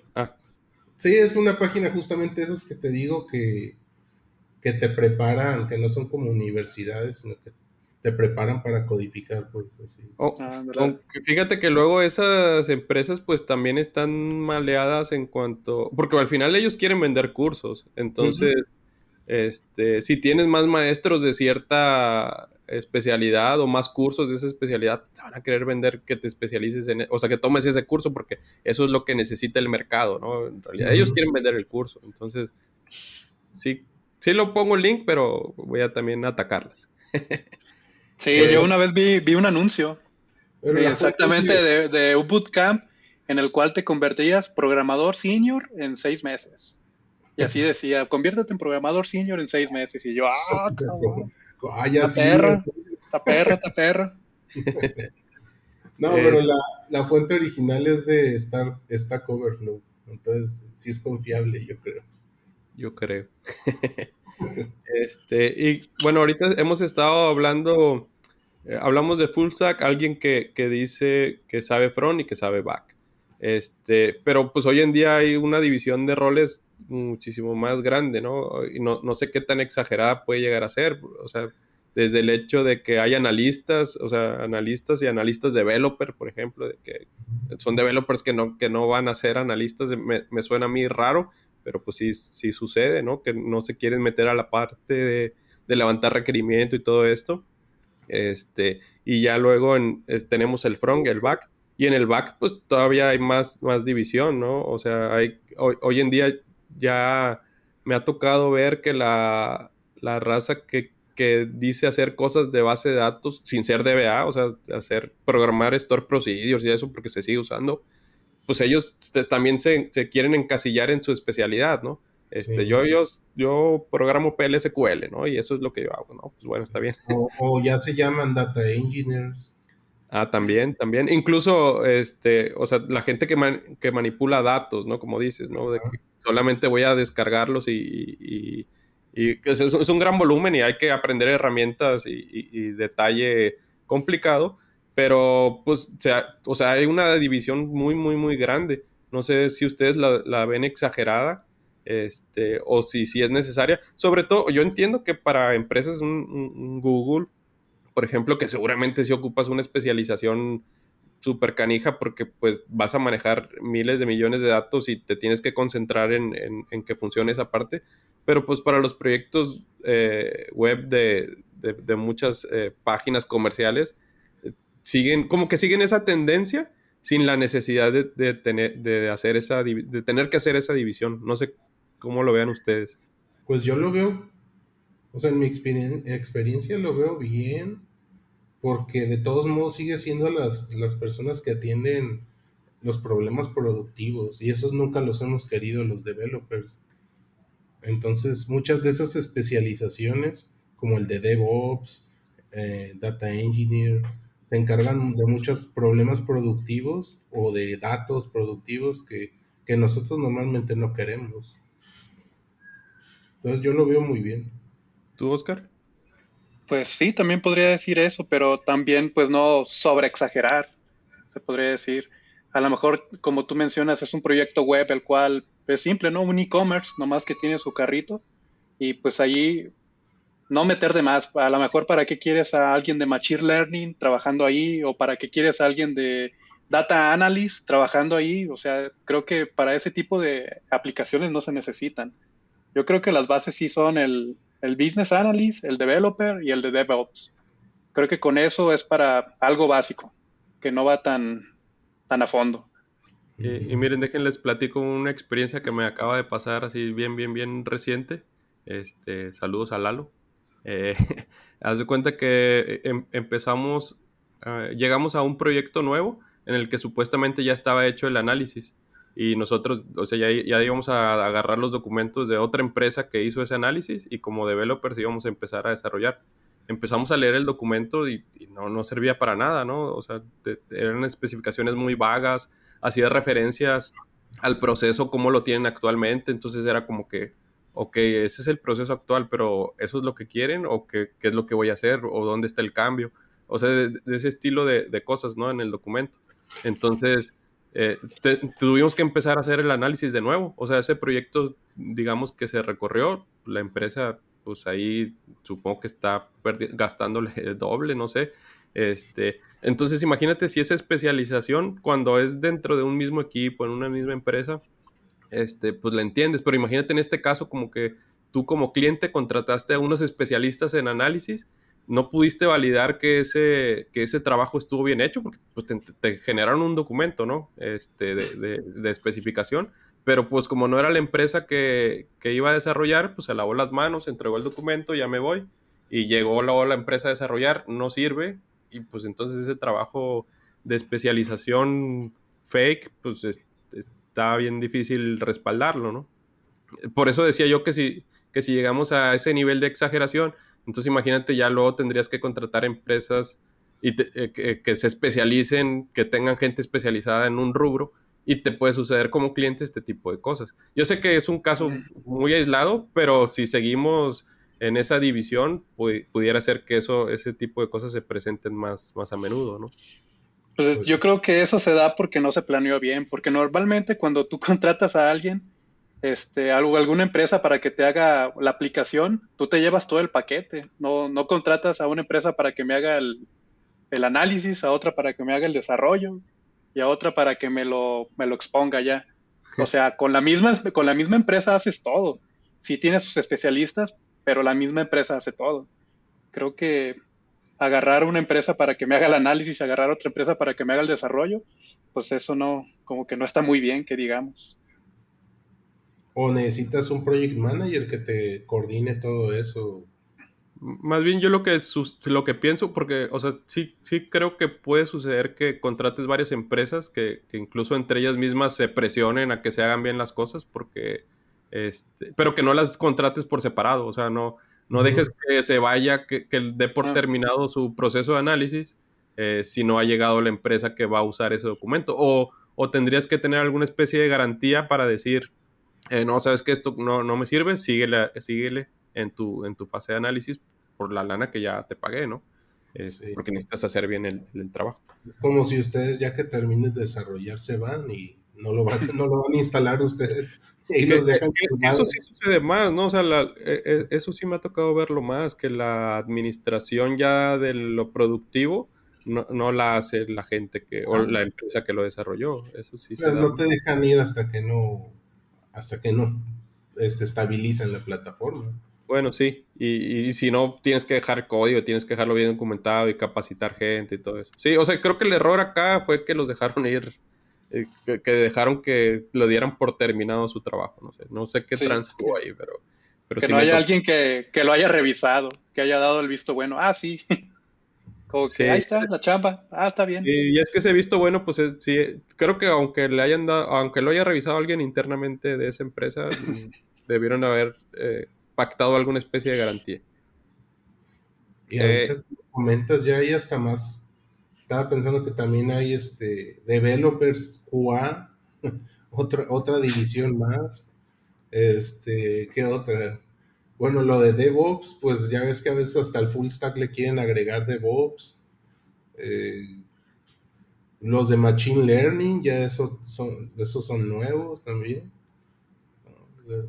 sí, es una página justamente esas que te digo que te preparan, que no son como universidades, sino que te preparan para codificar, pues así. ¿Verdad? aunque fíjate que luego esas empresas pues también están maleadas en cuanto, porque al final ellos quieren vender cursos, entonces, Ujú. si tienes más maestros de cierta especialidad o más cursos de esa especialidad, te van a querer vender que te especialices o sea, que tomes ese curso porque eso es lo que necesita el mercado, ¿no? En realidad, ellos Ujú. quieren vender el curso, entonces, sí, sí lo pongo el link, pero voy a también atacarlas. Sí, yo Pero, una vez vi un anuncio pero la fuente es exactamente de un bootcamp en el cual te convertías programador senior en 6 meses. Y así decía, conviértete en programador senior en 6 meses. Y yo, cabrón, ya está sí, perra, está perra, está perra. no, pero Eh, la fuente original es de Stack Overflow, entonces sí es confiable, yo creo. yo creo. Y bueno, ahorita hemos estado hablando, hablamos de full stack, alguien que dice que sabe front y que sabe back. Pero pues hoy en día hay una división de roles muchísimo más grande, ¿no? Y no sé qué tan exagerada puede llegar a ser. O sea, desde el hecho de que hay analistas, o sea, analistas y analistas developer, por ejemplo, de que son developers que no van a ser analistas, me suena a mí raro, pero pues sí, sí sucede, ¿no? Que no se quieren meter a la parte de levantar requerimiento y todo esto. Y ya luego tenemos el front y el back. Y en el back, pues todavía hay más división, ¿no? O sea, hoy en día ya me ha tocado ver que la raza que dice hacer cosas de base de datos sin ser DBA, o sea, programar store procedures y eso porque se sigue usando, pues ellos también se quieren encasillar en su especialidad, ¿no? Sí. Yo programo PLSQL, ¿no? Y eso es lo que yo hago, ¿no? Pues bueno, está bien. O ya se llaman data engineers. Ah, también. Incluso, o sea, la gente que manipula datos, ¿no? Como dices, ¿no? De que solamente voy a descargarlos y que es un gran volumen y hay que aprender herramientas y detalle complicado, pero pues, o sea, hay una división muy, muy, muy grande. No sé si ustedes la ven exagerada, o si es necesaria. Sobre todo, yo entiendo que para empresas, un Google, por ejemplo, que seguramente si ocupas una especialización súper canija porque pues vas a manejar miles de millones de datos y te tienes que concentrar en que funcione esa parte, pero pues para los proyectos web de muchas páginas comerciales, como que siguen esa tendencia sin la necesidad de tener que hacer esa división. No sé cómo lo vean ustedes. Pues yo lo veo, o sea, en mi experiencia lo veo bien, porque de todos modos sigue siendo las personas que atienden los problemas productivos y esos nunca los hemos querido los developers. Entonces, muchas de esas especializaciones, como el de DevOps, Data Engineer, se encargan de muchos problemas productivos o de datos productivos que nosotros normalmente no queremos. Entonces, yo lo veo muy bien. ¿Tú, Oscar? Pues sí, también podría decir eso, pero también pues no sobreexagerar, se podría decir. A lo mejor, como tú mencionas, es un proyecto web el cual es simple, ¿no? Un e-commerce, nomás que tiene su carrito y pues allí no meter de más. A lo mejor para qué quieres a alguien de Machine Learning trabajando ahí o para qué quieres a alguien de Data Analyst trabajando ahí. O sea, creo que para ese tipo de aplicaciones no se necesitan. Yo creo que las bases sí son el Business Analyst, el Developer y el de DevOps. Creo que con eso es para algo básico, que no va tan a fondo. Y miren, déjenles platico una experiencia que me acaba de pasar así bien, bien, bien reciente. Saludos a Lalo. Eh, haz de cuenta que empezamos, llegamos a un proyecto nuevo en el que supuestamente ya estaba hecho el análisis y nosotros, o sea, ya íbamos a agarrar los documentos de otra empresa que hizo ese análisis y como developers íbamos a empezar a desarrollar. Empezamos a leer el documento y no servía para nada, ¿no? O sea, eran especificaciones muy vagas, hacía referencias al proceso, cómo lo tienen actualmente, entonces era como que, ok, ese es el proceso actual, pero ¿eso es lo que quieren o qué es lo que voy a hacer o dónde está el cambio? O sea, de ese estilo de cosas, ¿no? En el documento. Entonces, tuvimos que empezar a hacer el análisis de nuevo. O sea, ese proyecto, digamos que se recorrió, la empresa, pues ahí supongo que está gastándole el doble, no sé. Entonces, imagínate si esa especialización, cuando es dentro de un mismo equipo, en una misma empresa, pues la entiendes, pero imagínate en este caso como que tú como cliente contrataste a unos especialistas en análisis, no pudiste validar que ese trabajo estuvo bien hecho porque pues, te generaron un documento, ¿no? De especificación, pero pues como no era la empresa que iba a desarrollar, pues se lavó las manos, entregó el documento, ya me voy, y llegó luego la empresa a desarrollar, no sirve, y pues entonces ese trabajo de especialización fake, pues está bien difícil respaldarlo, ¿no? Por eso decía yo que si llegamos a ese nivel de exageración, entonces imagínate, ya luego tendrías que contratar empresas que se especialicen, que tengan gente especializada en un rubro, y te puede suceder como cliente este tipo de cosas. Yo sé que es un caso muy aislado, pero si seguimos en esa división, pudiera ser que ese tipo de cosas se presenten más a menudo, ¿no? Pues Pues yo creo que eso se da porque no se planeó bien, porque normalmente cuando tú contratas a alguien, alguna empresa para que te haga la aplicación, tú te llevas todo el paquete, no contratas a una empresa para que me haga el análisis, a otra para que me haga el desarrollo y a otra para que me lo exponga ya. O sea, con la misma empresa haces todo. Sí tiene sus especialistas, pero la misma empresa hace todo. Creo que agarrar una empresa para que me haga el análisis, agarrar otra empresa para que me haga el desarrollo, pues eso no, como que no está muy bien, que digamos. o necesitas un project manager que te coordine todo eso. Más bien yo lo que pienso, porque, o sea, sí creo que puede suceder que contrates varias empresas que incluso entre ellas mismas se presionen a que se hagan bien las cosas, porque, pero que no las contrates por separado, o sea, no Ujú. dejes que se vaya, que dé por Ah, terminado su proceso de análisis, si no ha llegado la empresa que va a usar ese documento, o tendrías que tener alguna especie de garantía para decir, no, sabes que esto no me sirve, síguele en tu fase de análisis por la lana que ya te pagué, ¿no? Sí. Porque necesitas hacer bien el trabajo. Es como si ustedes ya que terminen de desarrollar se van y no lo van a instalar ustedes y Que, los que- dejan que eso colgados. sí sucede más, ¿no? O sea, eso sí me ha tocado verlo más, que la administración ya de lo productivo no la hace la gente o la empresa que lo desarrolló. Eso sí se Pero da. no te dejan ir hasta que no estabilicen la plataforma. Bueno, sí, y si no, tienes que dejar código, tienes que dejarlo bien documentado y capacitar gente y todo eso. Sí, o sea, creo que el error acá fue que los dejaron ir, que dejaron que lo dieran por terminado su trabajo, no sé qué sí, trance hubo ahí, pero que sí no me haya tocó. alguien que lo haya revisado, que haya dado el visto bueno. Ah, sí, como que ahí Sí, está la chamba. Ah, está bien. y es que ese visto bueno, pues sí, creo que aunque lo haya revisado alguien internamente de esa empresa, debieron haber pactado alguna especie de garantía. Y Eh, ahorita que comentas, ya hay hasta más. Estaba pensando que también hay developers QA, otra división más. ¿Qué otra? Bueno, lo de DevOps, pues ya ves que a veces hasta el full stack le quieren agregar DevOps. Eh, los de Machine Learning, ya esos son nuevos también.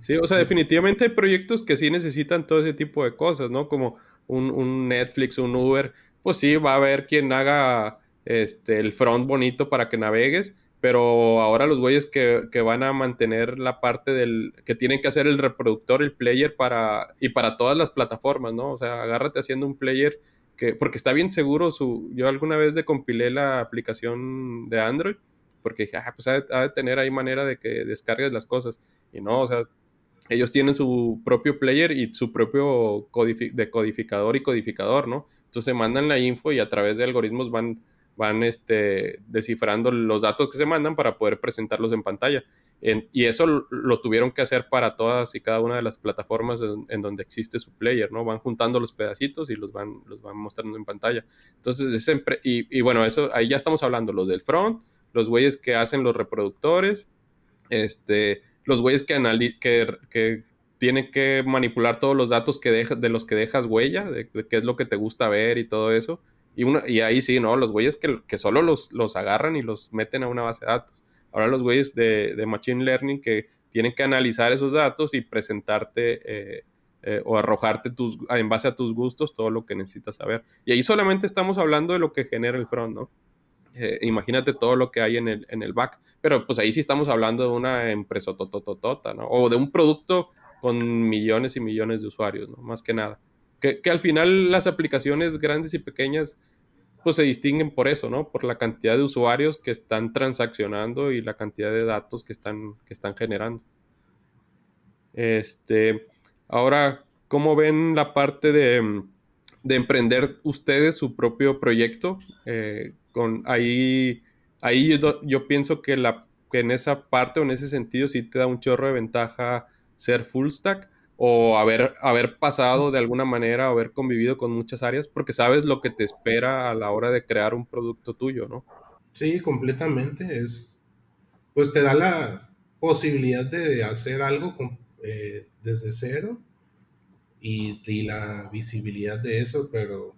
Sí, o sea, definitivamente hay proyectos que sí necesitan todo ese tipo de cosas, ¿no? Como un Netflix, un Uber, pues sí, va a haber quien haga el front bonito para que navegues, pero ahora los güeyes que van a mantener la parte que tienen que hacer el reproductor, el player y para todas las plataformas, ¿no? O sea, agárrate haciendo un player porque está bien seguro yo alguna vez decompilé la aplicación de Android, porque dije, pues ha de tener ahí manera de que descargues las cosas, y no, o sea, ellos tienen su propio player y su propio decodificador y codificador, ¿no? Entonces se mandan la info y a través de algoritmos van descifrando los datos que se mandan para poder presentarlos en pantalla. Y eso lo tuvieron que hacer para todas y cada una de las plataformas en donde existe su player, ¿no? Van juntando los pedacitos y los van mostrando en pantalla. Entonces, bueno, eso ahí ya estamos hablando, los del front, los güeyes que hacen los reproductores, los güeyes que tienen que manipular todos los datos de los que dejas huella, de qué es lo que te gusta ver y todo eso. Y ahí sí, ¿no? Los güeyes que solo los agarran y los meten a una base de datos. Ahora los güeyes de Machine Learning que tienen que analizar esos datos y presentarte o arrojarte en base a tus gustos todo lo que necesitas saber. Y ahí solamente estamos hablando de lo que genera el front, ¿no? Imagínate todo lo que hay en el back. Pero pues ahí sí estamos hablando de una empresa totototota, ¿no? O de un producto con millones y millones de usuarios, ¿no? Más que nada. Que al final las aplicaciones grandes y pequeñas pues se distinguen por eso, ¿no? Por la cantidad de usuarios que están transaccionando y la cantidad de datos que están generando. Este, ahora, ¿cómo ven la parte de emprender ustedes su propio proyecto? Ahí yo pienso que en esa parte o en ese sentido sí te da un chorro de ventaja ser full stack o haber pasado de alguna manera, o haber convivido con muchas áreas, porque sabes lo que te espera a la hora de crear un producto tuyo, ¿no? Sí, completamente. Pues te da la posibilidad de hacer algo desde cero y la visibilidad de eso, pero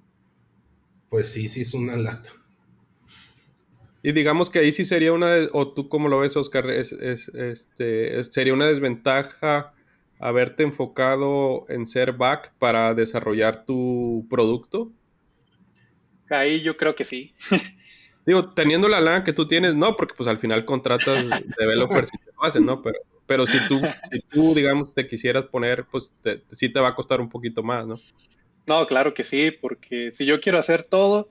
pues sí, sí es una lata. Y digamos que ahí sí sería o tú cómo lo ves, Oscar, sería una desventaja haberte enfocado en ser back para desarrollar tu producto. Ahí yo creo que sí. Digo, teniendo la lana que tú tienes, no, porque pues al final contratas developers y te lo hacen, ¿no? Pero si tú, digamos, te quisieras poner, pues sí te va a costar un poquito más, ¿no? No, claro que sí, porque si yo quiero hacer todo,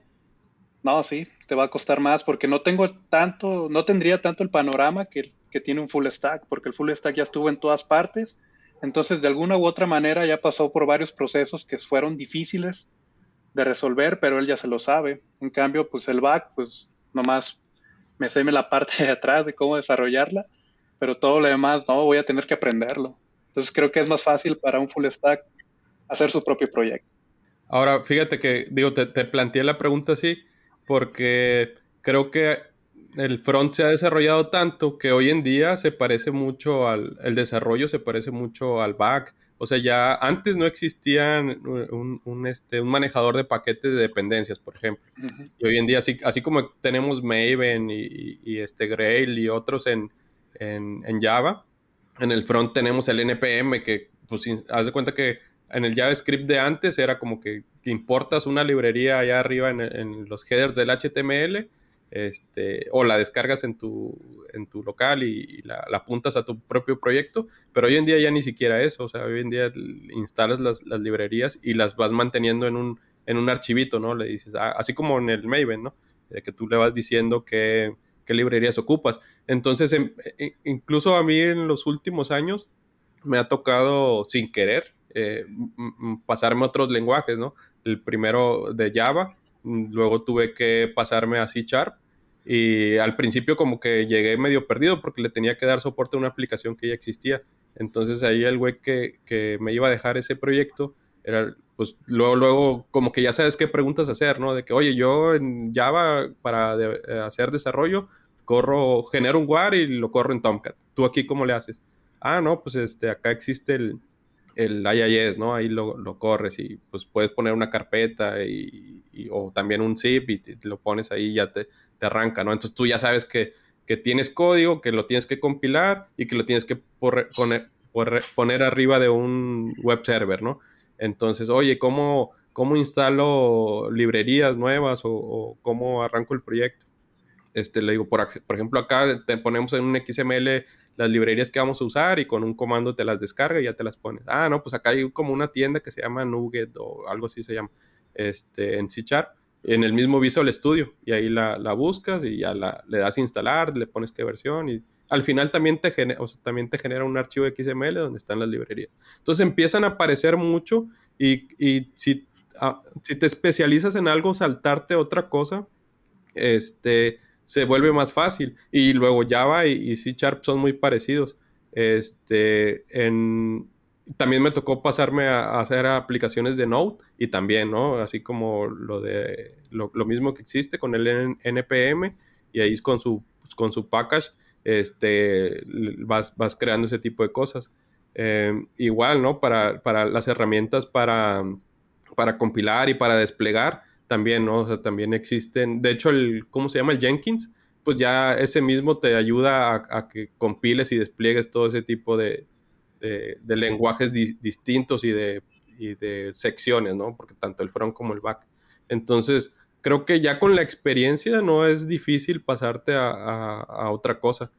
no, sí, te va a costar más porque no tengo tanto, no tendría tanto el panorama que tiene un full stack, porque el full stack ya estuvo en todas partes, entonces de alguna u otra manera ya pasó por varios procesos que fueron difíciles de resolver, pero él ya se lo sabe. En cambio, pues el back, pues nomás me sé la parte de atrás de cómo desarrollarla, pero todo lo demás no, voy a tener que aprenderlo. Entonces creo que es más fácil para un full stack hacer su propio proyecto. Ahora, fíjate que, digo, te planteé la pregunta así porque creo que el front se ha desarrollado tanto que hoy en día se parece mucho el desarrollo se parece mucho al back. O sea, ya antes no existían un manejador de paquetes de dependencias, por ejemplo. Ujú. Y hoy en día, así como tenemos Maven y Grail y otros en Java, en el front tenemos el NPM que, pues, haz de cuenta que en el JavaScript de antes era como que importas una librería allá arriba en los headers del HTML, o la descargas en tu local y la apuntas a tu propio proyecto, pero hoy en día ya ni siquiera eso, o sea, hoy en día instalas las librerías y las vas manteniendo en un archivito, ¿no? Le dices, así como en el Maven, ¿no? De que tú le vas diciendo qué librerías ocupas. Entonces, incluso a mí en los últimos años me ha tocado sin querer pasarme a otros lenguajes, ¿no? El primero de Java, luego tuve que pasarme a C Sharp y al principio como que llegué medio perdido porque le tenía que dar soporte a una aplicación que ya existía. Entonces ahí el güey que me iba a dejar ese proyecto era, pues luego como que ya sabes qué preguntas hacer, ¿no? De que, oye, yo en Java para hacer desarrollo genero un WAR y lo corro en Tomcat. ¿Tú aquí cómo le haces? Ah, no, pues acá existe el IIS, ¿no? Ahí lo corres y pues puedes poner una carpeta o también un zip y te lo pones ahí y ya te arranca, ¿no? Entonces tú ya sabes que tienes código, que lo tienes que compilar y que lo tienes que poner arriba de un web server, ¿no? Entonces, oye, ¿cómo instalo librerías nuevas o cómo arranco el proyecto? Le digo, por ejemplo, acá te ponemos en un XML las librerías que vamos a usar y con un comando te las descarga y ya te las pones. Ah, no, pues acá hay como una tienda que se llama Nugget o algo así se llama, en C Sharp, en el mismo Visual Studio y ahí la buscas y ya le das a instalar, le pones qué versión al final también también te genera un archivo XML donde están las librerías. Entonces empiezan a aparecer mucho y si te especializas en algo, saltarte otra cosa, se vuelve más fácil. Y luego Java y C Sharp son muy parecidos. También me tocó pasarme a hacer aplicaciones de Node y también, ¿no? Así como lo mismo que existe con el NPM y ahí con su package, vas creando ese tipo de cosas. Igual, ¿no? Para las herramientas para compilar y para desplegar, también, ¿no? O sea, también existen, de hecho, ¿cómo se llama? El Jenkins, pues ya ese mismo te ayuda a que compiles y despliegues todo ese tipo de lenguajes distintos y de secciones, ¿no? Porque tanto el front como el back. Entonces, creo que ya con la experiencia no es difícil pasarte a otra cosa.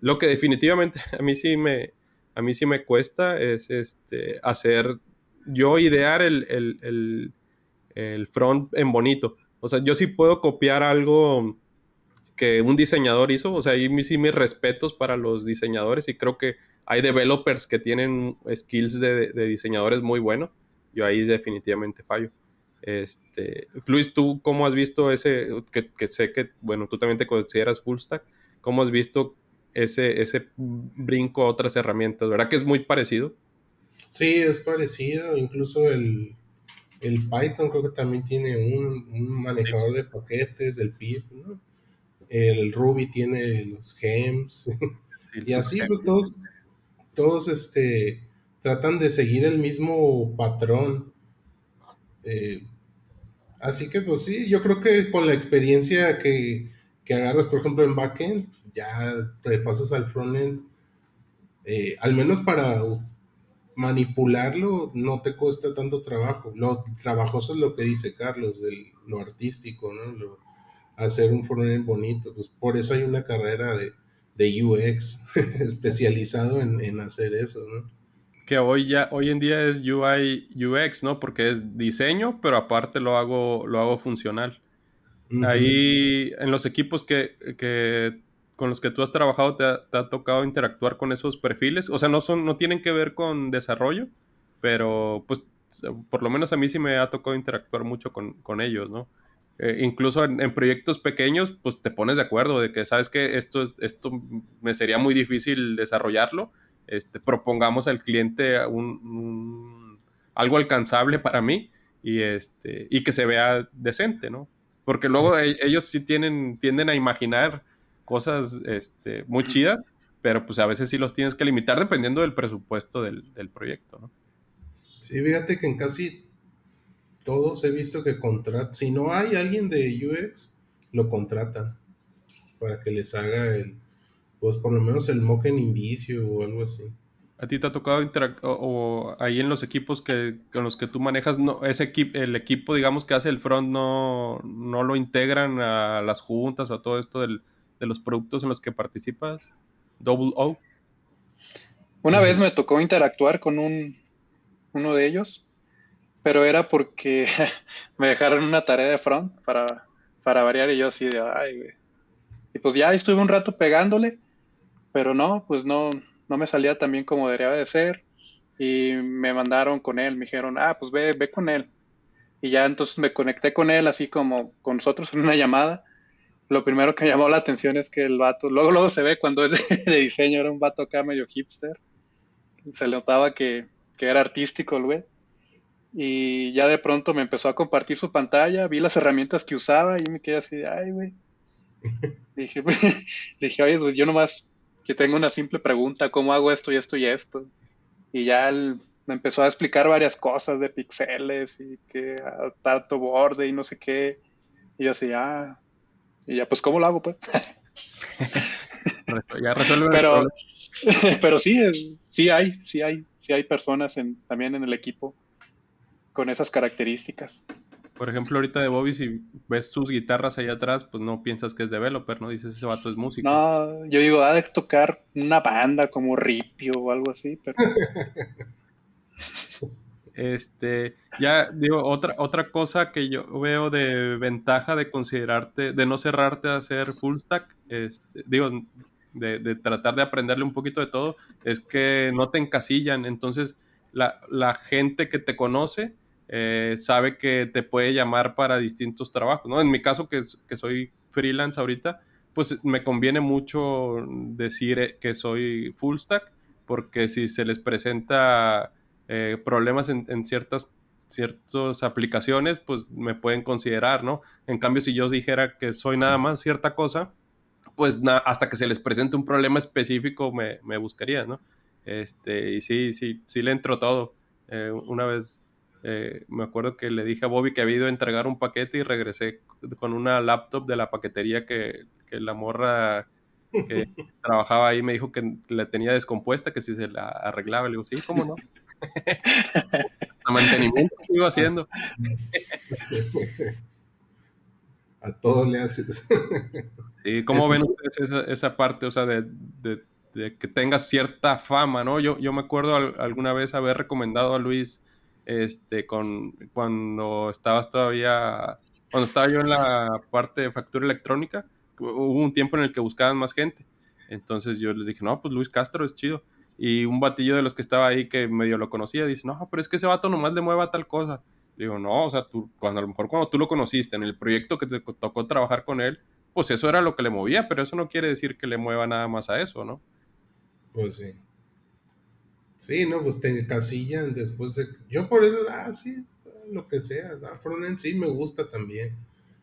Lo que definitivamente a mí sí me cuesta es idear el front en bonito. O sea, yo sí puedo copiar algo que un diseñador hizo. O sea, ahí sí mis respetos para los diseñadores y creo que hay developers que tienen skills de diseñadores muy buenos. Yo ahí definitivamente fallo. Luis, ¿tú cómo has visto que sé que, bueno, tú también te consideras full stack? ¿Cómo has visto ese brinco a otras herramientas? ¿Verdad que es muy parecido? Sí, es parecido, incluso el Python creo que también tiene un Sí, manejador de paquetes, el pip, ¿no? El Ruby tiene los gems, sí, y sus así pues gems. todos tratan de seguir el mismo patrón. Eh, Así que pues sí, yo creo que con la experiencia que agarras, por ejemplo, en backend, ya te pasas al frontend, al menos para manipularlo no te cuesta tanto trabajo. Lo trabajoso es lo que dice Carlos, lo artístico, ¿no? Hacer un frontend bonito. Pues por eso hay una carrera de UX especializado en hacer eso, ¿no? Que hoy en día es UI UX, ¿no? Porque es diseño, pero aparte lo hago funcional. Ujú. Ahí en los equipos con los que tú has trabajado, ¿te ha tocado interactuar con esos perfiles? O sea, no tienen que ver con desarrollo, pero pues por lo menos a mí sí me ha tocado interactuar mucho con ellos, ¿no? Incluso en proyectos pequeños, pues te pones de acuerdo de que, ¿sabes que esto me sería muy difícil desarrollarlo? Propongamos al cliente algo alcanzable para mí y que se vea decente, ¿no? Porque Sí. luego ellos sí tienden a imaginar cosas muy chidas, pero pues a veces sí los tienes que limitar dependiendo del presupuesto del proyecto, ¿no? Sí, fíjate que en casi todos he visto que si no hay alguien de UX, lo contratan para que les haga pues por lo menos el mock en Invisio o algo así. ¿A ti te ha tocado o ahí en los equipos con los que tú manejas, no, el equipo, digamos, que hace el front, no lo integran a las juntas o todo esto de los productos en los que participas? Double O. Una vez Ujú. me tocó interactuar con uno de ellos, pero era porque me dejaron una tarea de front para variar y yo así de, ay, güey. Y pues ya estuve un rato pegándole, pero no, pues no me salía tan bien como debería de ser. Y me mandaron con él, me dijeron, pues ve con él. Y ya entonces me conecté con él, así como con nosotros en una llamada. Lo primero que me llamó la atención es que el vato, luego se ve cuando es de diseño, era un vato acá medio hipster. Se le notaba que era artístico el güey. Y ya de pronto me empezó a compartir su pantalla, vi las herramientas que usaba y me quedé así, ay, güey. Dije, le dije, oye, pues yo nomás que tengo una simple pregunta, ¿cómo hago esto y esto y esto? Y ya él me empezó a explicar varias cosas de píxeles y que tanto borde y no sé qué. Y yo así, y ya, pues, ¿cómo lo hago, pues? Ya resuelven el Pero, problema. pero sí, sí hay personas también en el equipo con esas características. Por ejemplo, ahorita de Bobby, si ves sus guitarras ahí atrás, pues no piensas que es developer, ¿no? Dices, ese vato es músico. No, yo digo, ha de tocar una banda como Ripio o algo así, pero Ya digo, otra cosa que yo veo de ventaja de considerarte, de no cerrarte a hacer full stack, digo, de tratar de aprenderle un poquito de todo, es que no te encasillan. Entonces, la gente que te conoce sabe que te puede llamar para distintos trabajos, ¿no? En mi caso, que soy freelance ahorita, pues me conviene mucho decir que soy full stack, porque si se les presenta problemas en ciertas aplicaciones, pues me pueden considerar, ¿no? En cambio, si yo dijera que soy nada más cierta cosa, pues hasta que se les presente un problema específico me buscaría, ¿no? Y sí le entro todo. Una vez me acuerdo que le dije a Bobby que había ido a entregar un paquete y regresé con una laptop de la paquetería que la morra que trabajaba ahí me dijo que la tenía descompuesta, que si se la arreglaba. Le digo, sí, ¿cómo no? A mantenimiento sigo haciendo. A todo le haces. Sí, ¿cómo Eso ven sí. ustedes esa parte, o sea, de que tengas cierta fama, ¿no? Yo me acuerdo alguna vez haber recomendado a Luis, cuando estaba yo en la parte de factura electrónica, hubo un tiempo en el que buscaban más gente. Entonces yo les dije, no, pues Luis Castro es chido. Y un batillo de los que estaba ahí que medio lo conocía, dice, no, pero es que ese vato nomás le mueva tal cosa. Le digo, no, o sea, a lo mejor cuando tú lo conociste en el proyecto que te tocó trabajar con él, pues eso era lo que le movía, pero eso no quiere decir que le mueva nada más a eso, ¿no? Pues sí. Sí, no, pues te encasillan después de... Yo por eso, sí, lo que sea. Frontend sí me gusta también.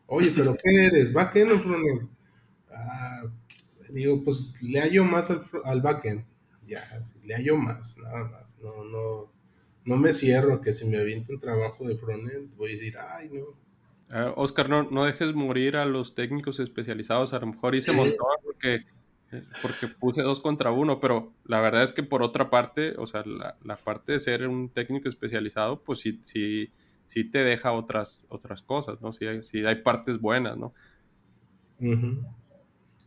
Oye, pero ¿qué eres? ¿Backend o frontend? Ah, digo, pues le hallo más al backend. Ya, sí, le hallo más, nada más. No me cierro que si me aviento un trabajo de frontend, voy a decir, ay, no. Oscar, no dejes morir a los técnicos especializados. A lo mejor hice montón porque puse 2 contra 1, pero la verdad es que por otra parte, o sea, la parte de ser un técnico especializado, pues sí te deja otras cosas, ¿no? Sí hay partes buenas, ¿no? Ujú.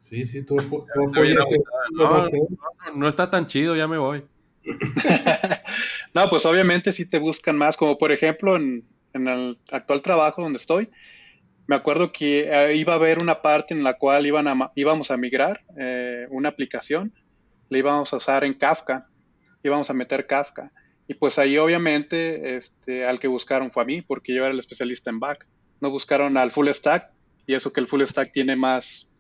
Sí, sí, tú Está bien apoyas agüitada. el No, backend. no está tan chido, ya me voy. No, pues obviamente sí te buscan más, como por ejemplo en el actual trabajo donde estoy, me acuerdo que iba a haber una parte en la cual íbamos a migrar una aplicación, la íbamos a usar en Kafka, íbamos a meter Kafka. Y pues ahí obviamente al que buscaron fue a mí, porque yo era el especialista en back. No buscaron al full stack, y eso que el full stack tiene más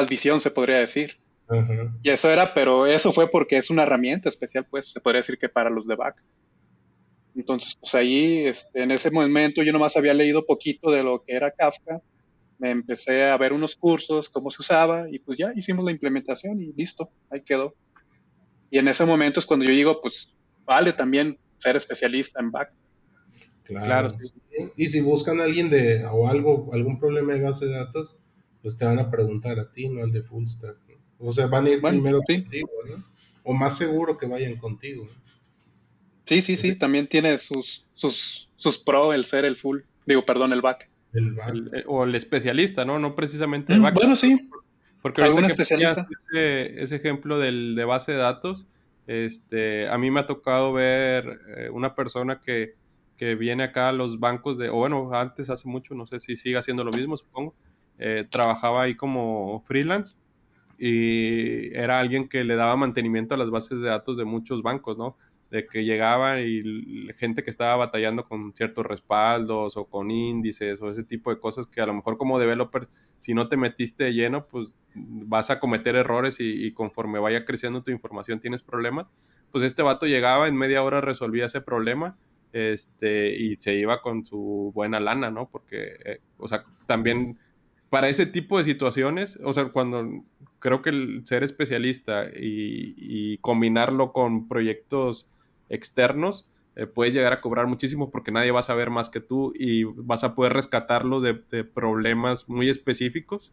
visión, se podría decir. Ajá. Y eso era, pero eso fue porque es una herramienta especial, pues se podría decir que para los de back. Entonces, pues ahí, en ese momento yo nomás había leído poquito de lo que era Kafka, me empecé a ver unos cursos, cómo se usaba, y pues ya hicimos la implementación y listo, ahí quedó. Y en ese momento es cuando yo digo, pues vale también ser especialista en back. Claro, Claro. sí. Sí. Y si buscan a alguien o algún problema de base de datos, pues te van a preguntar a ti, no al de full stack, ¿no? O sea, van a ir Bueno, primero sí, contigo, ¿no? O más seguro que vayan contigo, ¿no? sí, también tiene sus pro el ser el full, digo, perdón, el back. El back. O el especialista, ¿no? No precisamente de back. Bueno, sí, Porque ahorita algún que ponías especialista. ese ejemplo de base de datos, a mí me ha tocado ver una persona que viene acá a los bancos o bueno, antes, hace mucho, no sé si sigue haciendo lo mismo, supongo, trabajaba ahí como freelance y era alguien que le daba mantenimiento a las bases de datos de muchos bancos, ¿no? De que llegaba y gente que estaba batallando con ciertos respaldos o con índices o ese tipo de cosas que a lo mejor como developer, si no te metiste de lleno, pues vas a cometer errores y conforme vaya creciendo tu información tienes problemas. Pues este vato llegaba, en media hora resolvía ese problema, y se iba con su buena lana, ¿no? Porque, o sea, también para ese tipo de situaciones, o sea, cuando creo que el ser especialista y combinarlo con proyectos externos, puedes llegar a cobrar muchísimo porque nadie va a saber más que tú y vas a poder rescatarlo de problemas muy específicos,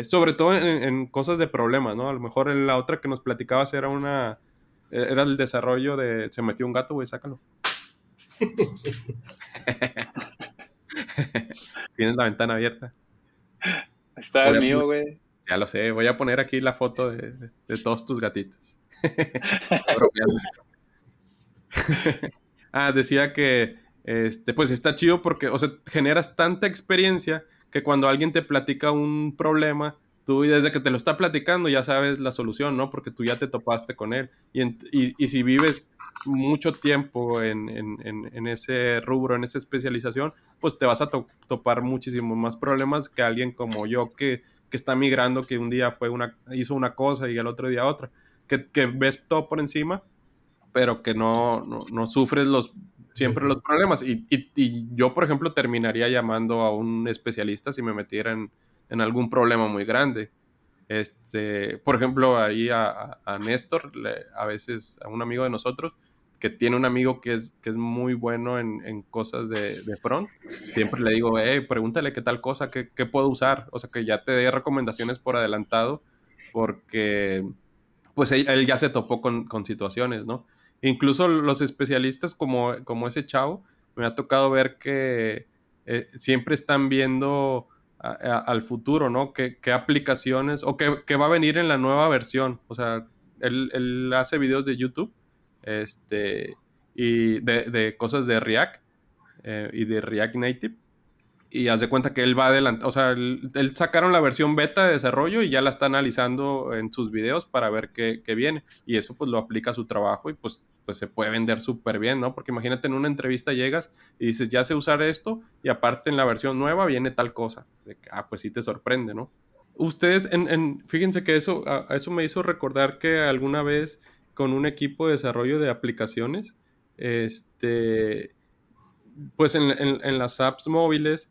sobre todo en cosas de problemas, ¿no? A lo mejor en la otra que nos platicabas era el desarrollo de se metió un gato, güey, sácalo. Tienes la ventana abierta. Ahí está Voy el a mío, poner- güey. ya lo sé, voy a poner aquí la foto de todos tus gatitos. Bromeando. Decía que pues está chido porque, o sea, generas tanta experiencia que cuando alguien te platica un problema, tú desde que te lo está platicando ya sabes la solución, ¿no? Porque tú ya te topaste con él. Y si vives mucho tiempo en ese rubro, en esa especialización, pues te vas a topar muchísimos más problemas que alguien como yo que está migrando, que un día hizo una cosa y el otro día otra, que ves todo por encima, pero que no sufres siempre los problemas. Y yo, por ejemplo, terminaría llamando a un especialista si me metiera en algún problema muy grande. Por ejemplo, ahí a Néstor, a veces a un amigo de nosotros, que tiene un amigo que es muy bueno en cosas de front, siempre le digo, pregúntale qué tal cosa, qué puedo usar, o sea, que ya te dé recomendaciones por adelantado, porque pues él ya se topó con situaciones, ¿no? Incluso los especialistas como ese chavo, me ha tocado ver que siempre están viendo al futuro, ¿no? ¿Qué aplicaciones o qué va a venir en la nueva versión? O sea, él hace videos de YouTube, y de cosas de React, y de React Native. Y haz de cuenta que él va adelante, o sea, él sacaron la versión beta de desarrollo y ya la está analizando en sus videos para ver qué viene. Y eso pues lo aplica a su trabajo y pues se puede vender súper bien, ¿no? Porque imagínate en una entrevista llegas y dices, ya sé usar esto y aparte en la versión nueva viene tal cosa. Pues sí te sorprende, ¿no? Ustedes, fíjense que a eso me hizo recordar que alguna vez con un equipo de desarrollo de aplicaciones, pues en las apps móviles,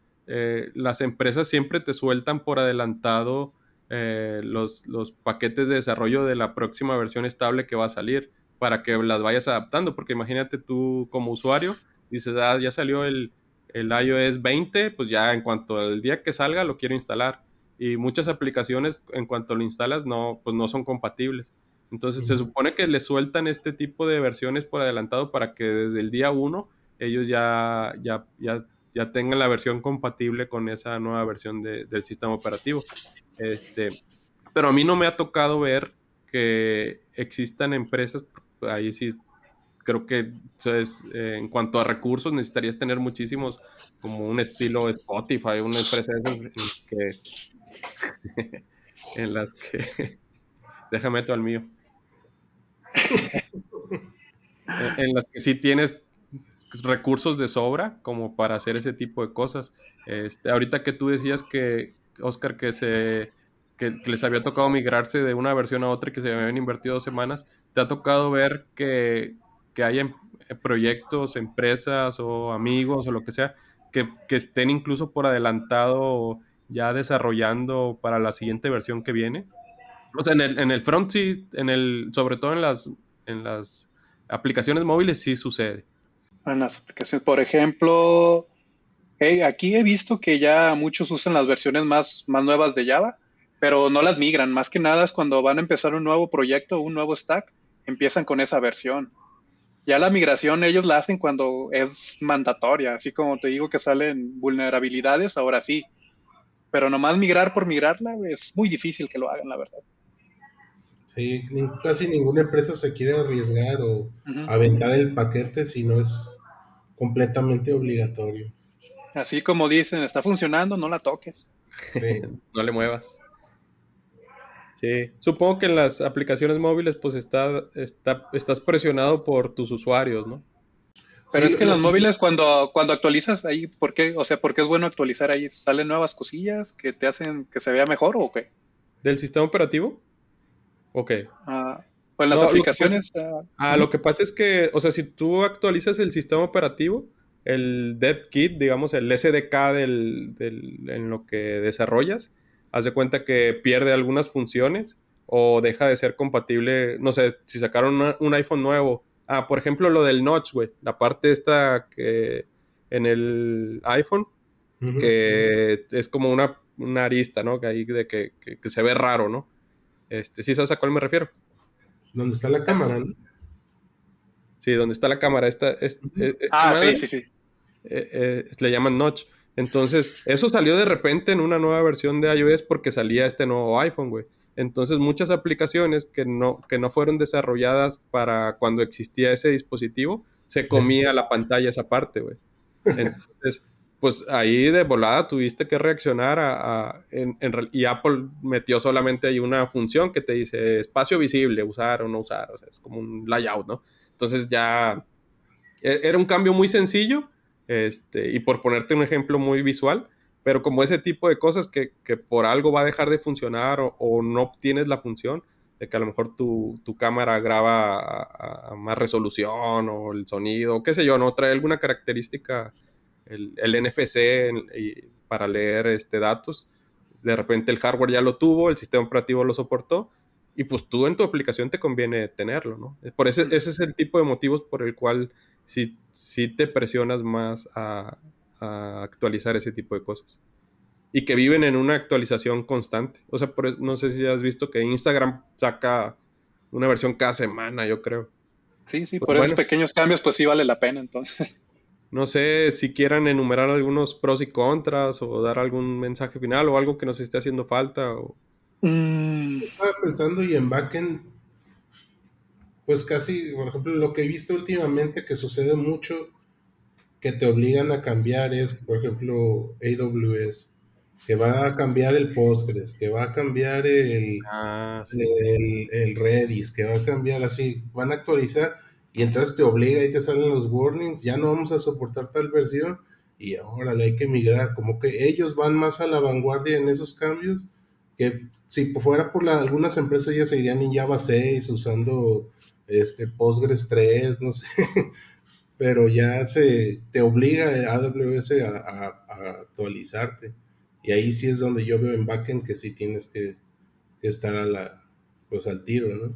las empresas siempre te sueltan por adelantado los paquetes de desarrollo de la próxima versión estable que va a salir para que las vayas adaptando, porque imagínate tú como usuario, dices, ya salió el iOS 20, pues ya en cuanto al día que salga lo quiero instalar. Y muchas aplicaciones en cuanto lo instalas pues no son compatibles. Entonces se supone que le sueltan este tipo de versiones por adelantado para que desde el día uno ellos ya tengan la versión compatible con esa nueva versión del sistema operativo. Pero a mí no me ha tocado ver que existan empresas, ahí sí creo que en cuanto a recursos necesitarías tener muchísimos, como un estilo Spotify, una empresa de esas en las que déjame meto al mío, en las que sí tienes recursos de sobra como para hacer ese tipo de cosas. Ahorita que tú decías que, Oscar, que les había tocado migrarse de una versión a otra y que se habían invertido 2 semanas, ¿te ha tocado ver que hay proyectos, empresas o amigos o lo que sea que estén incluso por adelantado ya desarrollando para la siguiente versión que viene? O sea, en el front sí, sobre todo en las aplicaciones móviles sí sucede. En las aplicaciones, por ejemplo, aquí he visto que ya muchos usan las versiones más nuevas de Java, pero no las migran. Más que nada es cuando van a empezar un nuevo proyecto, un nuevo stack, empiezan con esa versión. Ya la migración ellos la hacen cuando es mandatoria, así como te digo que salen vulnerabilidades, ahora sí. Pero nomás migrar por migrarla es muy difícil que lo hagan, la verdad. Sí, casi ninguna empresa se quiere arriesgar o Ujú. aventar el paquete si no es completamente obligatorio. Así como dicen, está funcionando, no la toques. Sí, No le muevas. Sí, supongo que en las aplicaciones móviles pues estás presionado por tus usuarios, ¿no? Pero sí es que en los móviles cuando actualizas ahí, ¿por qué? O sea, ¿por qué es bueno actualizar ahí? ¿Salen nuevas cosillas que te hacen que se vea mejor o qué? ¿Del sistema operativo? Ok. Ah, o en las No, lo que pasa, aplicaciones. lo Ujú. que pasa es que, o sea, si tú actualizas el sistema operativo, el dev kit, digamos, el SDK en lo que desarrollas, haz de cuenta que pierde algunas funciones o deja de ser compatible, no sé, si sacaron un iPhone nuevo. Por ejemplo, lo del notch, güey, la parte esta que en el iPhone, ujú. que es como una arista, ¿no? Que ahí que se ve raro, ¿no? ¿Sí sabes a cuál me refiero? ¿Dónde está la cámara, no? Sí, donde está la cámara, Ujú. esta Ah, sí, madre, sí, sí. le llaman notch. Entonces, eso salió de repente en una nueva versión de iOS porque salía este nuevo iPhone, güey. Entonces, muchas aplicaciones que no fueron desarrolladas para cuando existía ese dispositivo, se Les- comía la pantalla esa parte, güey. Entonces, pues ahí de volada tuviste que reaccionar y Apple metió solamente ahí una función que te dice espacio visible, usar o no usar, o sea, es como un layout, ¿no? Entonces ya era un cambio muy sencillo, y por ponerte un ejemplo muy visual, pero como ese tipo de cosas que por algo va a dejar de funcionar o no obtienes la función, de que a lo mejor tu cámara graba a más resolución o el sonido, qué sé yo, no trae alguna característica, el NFC para leer datos, de repente el hardware ya lo tuvo, el sistema operativo lo soportó, y pues tú en tu aplicación te conviene tenerlo, ¿no? Ese es el tipo de motivos por el cual sí te presionas más a actualizar ese tipo de cosas. Y que viven en una actualización constante. O sea, no sé si has visto que Instagram saca una versión cada semana, yo creo. Sí, sí, Pues por esos bueno, pequeños cambios, pues sí vale la pena, entonces. no sé si quieran enumerar algunos pros y contras o dar algún mensaje final o algo que nos esté haciendo falta. Mm, Estaba pensando y en backend, pues casi, por ejemplo, lo que he visto últimamente que sucede mucho, que te obligan a cambiar es, por ejemplo, AWS, que va a cambiar el Postgres, que va a cambiar Ah, sí. el Redis, que va a cambiar así, van a actualizar y entonces te obliga y te salen los warnings, ya no vamos a soportar tal versión y ahora le hay que migrar, como que ellos van más a la vanguardia en esos cambios, que si fuera por algunas empresas ya seguirían en Java 6 usando Postgres 3, no sé, pero ya te obliga a AWS a actualizarte. Y ahí sí es donde yo veo en backend que sí tienes que estar pues al tiro, ¿no?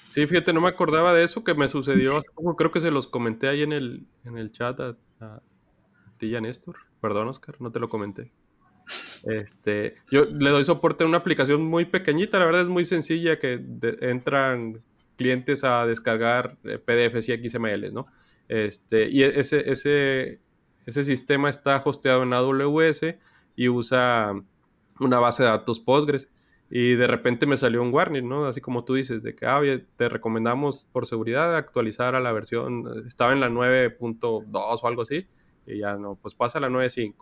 Sí, fíjate, no me acordaba de eso que me sucedió hace poco. Creo que se los comenté ahí en el chat a ti y a Néstor. Perdón, Oscar, no te lo comenté. Yo le doy soporte a una aplicación muy pequeñita, la verdad es muy sencilla, que entran clientes a descargar PDFs y XML, ¿no? Y ese sistema está hosteado en AWS y usa una base de datos Postgres. Y de repente me salió un warning, ¿no? Así como tú dices, de que, oye, te recomendamos por seguridad actualizar a la versión, estaba en la 9.2 o algo así, y ya no, pues pasa a la 9.5.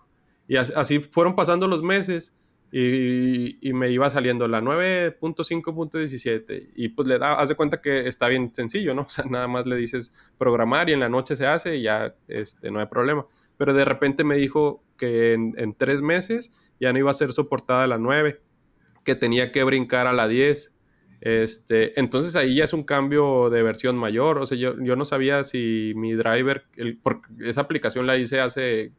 Y así fueron pasando los meses y me iba saliendo la 9.5.17 y pues haz de cuenta que está bien sencillo, ¿no? O sea, nada más le dices programar y en la noche se hace y ya no hay problema. Pero de repente me dijo que en 3 meses ya no iba a ser soportada la 9, que tenía que brincar a la 10. Entonces ahí ya es un cambio de versión mayor. O sea, yo no sabía si mi driver, porque esa aplicación la hice hace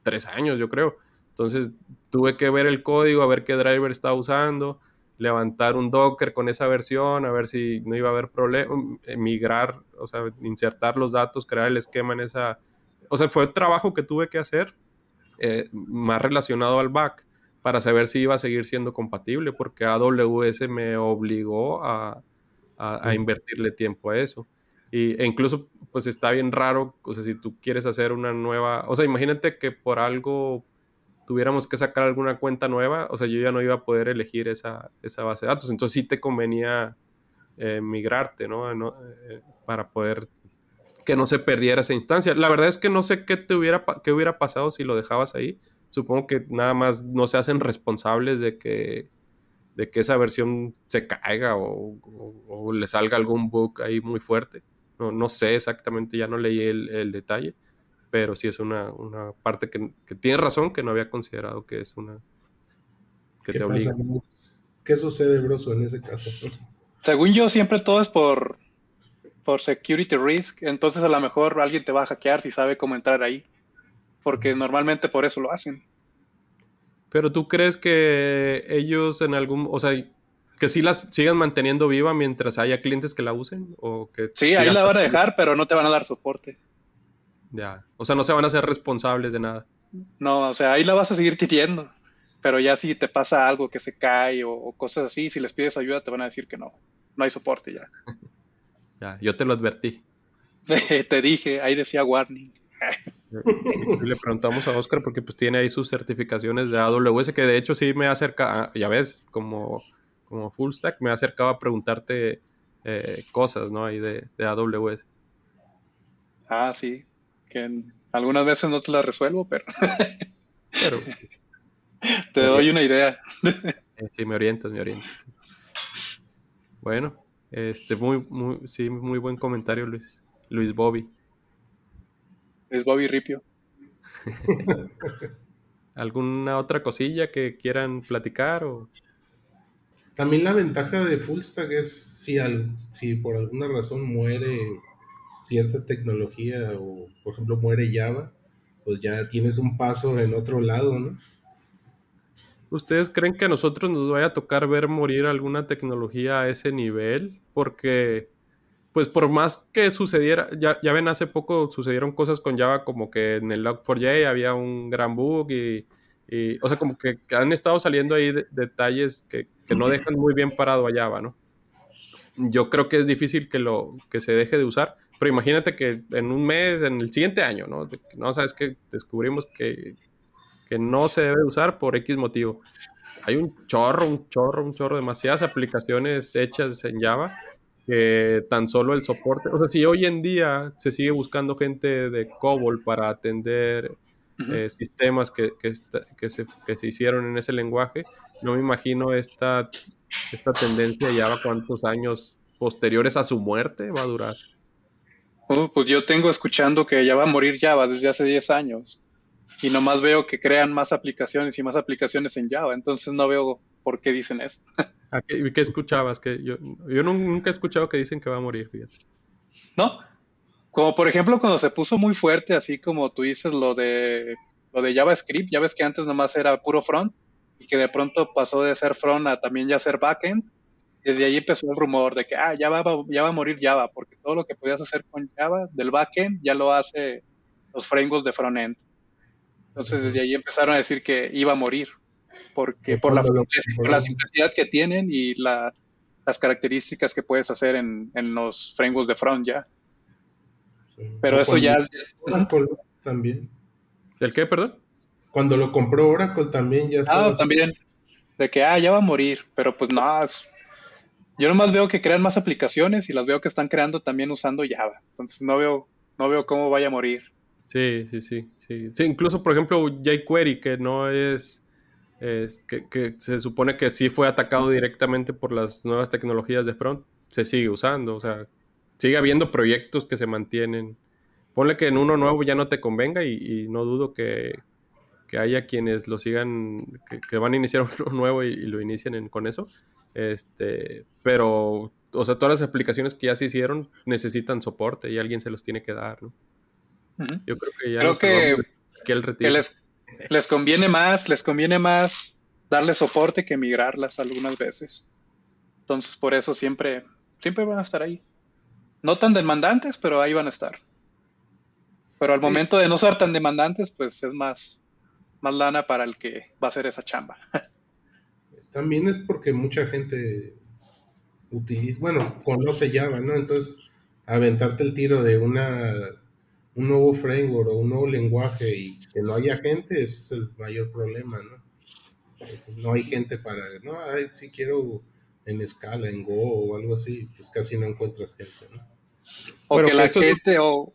3 años, yo creo. Entonces tuve que ver el código, a ver qué driver estaba usando, levantar un Docker con esa versión, a ver si no iba a haber problema, migrar, o sea, insertar los datos, crear el esquema en esa. O sea, fue trabajo que tuve que hacer, más relacionado al back, para saber si iba a seguir siendo compatible, porque AWS me obligó a invertirle tiempo a eso. E incluso, pues está bien raro, o sea, si tú quieres hacer una nueva, o sea, imagínate que por algo tuviéramos que sacar alguna cuenta nueva, o sea, yo ya no iba a poder elegir esa base de datos, entonces sí te convenía migrarte, ¿no? Para poder que no se perdiera esa instancia. La verdad es que no sé qué hubiera pasado si lo dejabas ahí. Supongo que nada más no se hacen responsables de que esa versión se caiga o le salga algún bug ahí muy fuerte. No sé exactamente, ya no leí el detalle, pero sí es una parte que tiene razón, que no había considerado, que es una que ¿Qué te pasa, obliga. Bruce? ¿Qué sucede, Broso, en ese caso? según yo, siempre todo es por security risk, entonces a lo mejor alguien te va a hackear si sabe cómo entrar ahí, porque normalmente por eso lo hacen. Pero tú crees que ellos o sea, que sí las sigan manteniendo viva mientras haya clientes que la usen o que Sí, ahí sigan. la van a dejar, pero no te van a dar soporte. Ya, o sea, no se van a hacer responsables de nada. No, o sea, ahí la vas a seguir teniendo. Pero ya si te pasa algo que se cae o cosas así, si les pides ayuda te van a decir que no, no hay soporte ya. Ya, yo te lo advertí. Te dije, ahí decía warning. Y le preguntamos a Oscar porque pues tiene ahí sus certificaciones de AWS, que de hecho sí me acerca, ya ves, como full stack, me ha acercado a preguntarte cosas, ¿no? Ahí de AWS. Ah, sí, que Algunas veces no te las resuelvo, pero Pero te me doy orientas, una idea. sí, me orientas, me orientas. Bueno, sí, muy buen comentario, Luis. Luis Bobby. Es Bobby Ripio. ¿Alguna otra cosilla que quieran platicar? O También la ventaja de Full Stack es si por alguna razón muere cierta tecnología o, por ejemplo, muere Java, pues ya tienes un paso en otro lado, ¿no? ¿ustedes creen que a nosotros nos vaya a tocar ver morir alguna tecnología a ese nivel? Porque, pues por más que sucediera, ya ven, hace poco sucedieron cosas con Java como que en el Log4j había un gran bug o sea, como que han estado saliendo ahí detalles que no dejan muy bien parado a Java, ¿no? Yo creo que es difícil que se deje de usar, pero imagínate que en un mes, en el siguiente año, ¿no? No sabes que descubrimos que no se debe usar por X motivo. Hay un chorro, demasiadas aplicaciones hechas en Java que tan solo el soporte, o sea, si hoy en día se sigue buscando gente de COBOL para atender Ujú. sistemas que se hicieron en ese lenguaje, no me imagino esta tendencia de Java cuántos años posteriores a su muerte va a durar. Pues yo tengo escuchando que ya va a morir Java desde hace 10 años y nomás veo que crean más aplicaciones y más aplicaciones en Java, entonces no veo por qué dicen eso. ¿Qué escuchabas? Yo nunca he escuchado que dicen que va a morir, fíjate. ¿No? Como por ejemplo cuando se puso muy fuerte, así como tú dices lo de JavaScript, ya ves que antes nomás era puro front y que de pronto pasó de ser front a también ya ser backend. Desde ahí empezó el rumor de que ya va a morir Java, porque todo lo que podías hacer con Java del backend ya lo hace los frameworks de frontend. Entonces desde ahí empezaron a decir que iba a morir, porque O cuando lo por la compró, simplicidad que tienen y las características que puedes hacer en los frameworks de front ya. sí. Pero O eso cuando ya, lo compró ujú. Oracle también. ¿El qué, perdón? Cuando lo compró Oracle también ya estaba así. También, de que ya va a morir, pero pues no, yo nomás veo que crean más aplicaciones y las veo que están creando también usando Java. Entonces no veo cómo vaya a morir. Sí, sí, sí, sí. Sí, incluso, por ejemplo, jQuery, que no que se supone que sí fue atacado directamente por las nuevas tecnologías de front, se sigue usando. O sea, sigue habiendo proyectos que se mantienen. Ponle que en uno nuevo ya no te convenga y no dudo que haya quienes lo sigan, que van a iniciar uno nuevo y lo inicien con eso. Pero, o sea, todas las aplicaciones que ya se hicieron necesitan soporte y alguien se los tiene que dar, ¿no? Ujú. Yo creo que ya Creo nos salvamos de que, aquí el que retiro. les conviene más darle soporte que migrarlas algunas veces. Entonces por eso siempre van a estar ahí. No tan demandantes, pero ahí van a estar. Pero al Sí, momento de no ser tan demandantes, pues es más lana para el que va a hacer esa chamba. también es porque mucha gente utiliza, bueno, conoce Java, ¿no? Entonces, aventarte el tiro de un nuevo framework o un nuevo lenguaje y que no haya gente es el mayor problema, ¿no? No hay gente para, no, ay, si quiero en Scala, en Go o algo así, pues casi no encuentras gente, ¿no? O que Bueno, que la esto es gente, o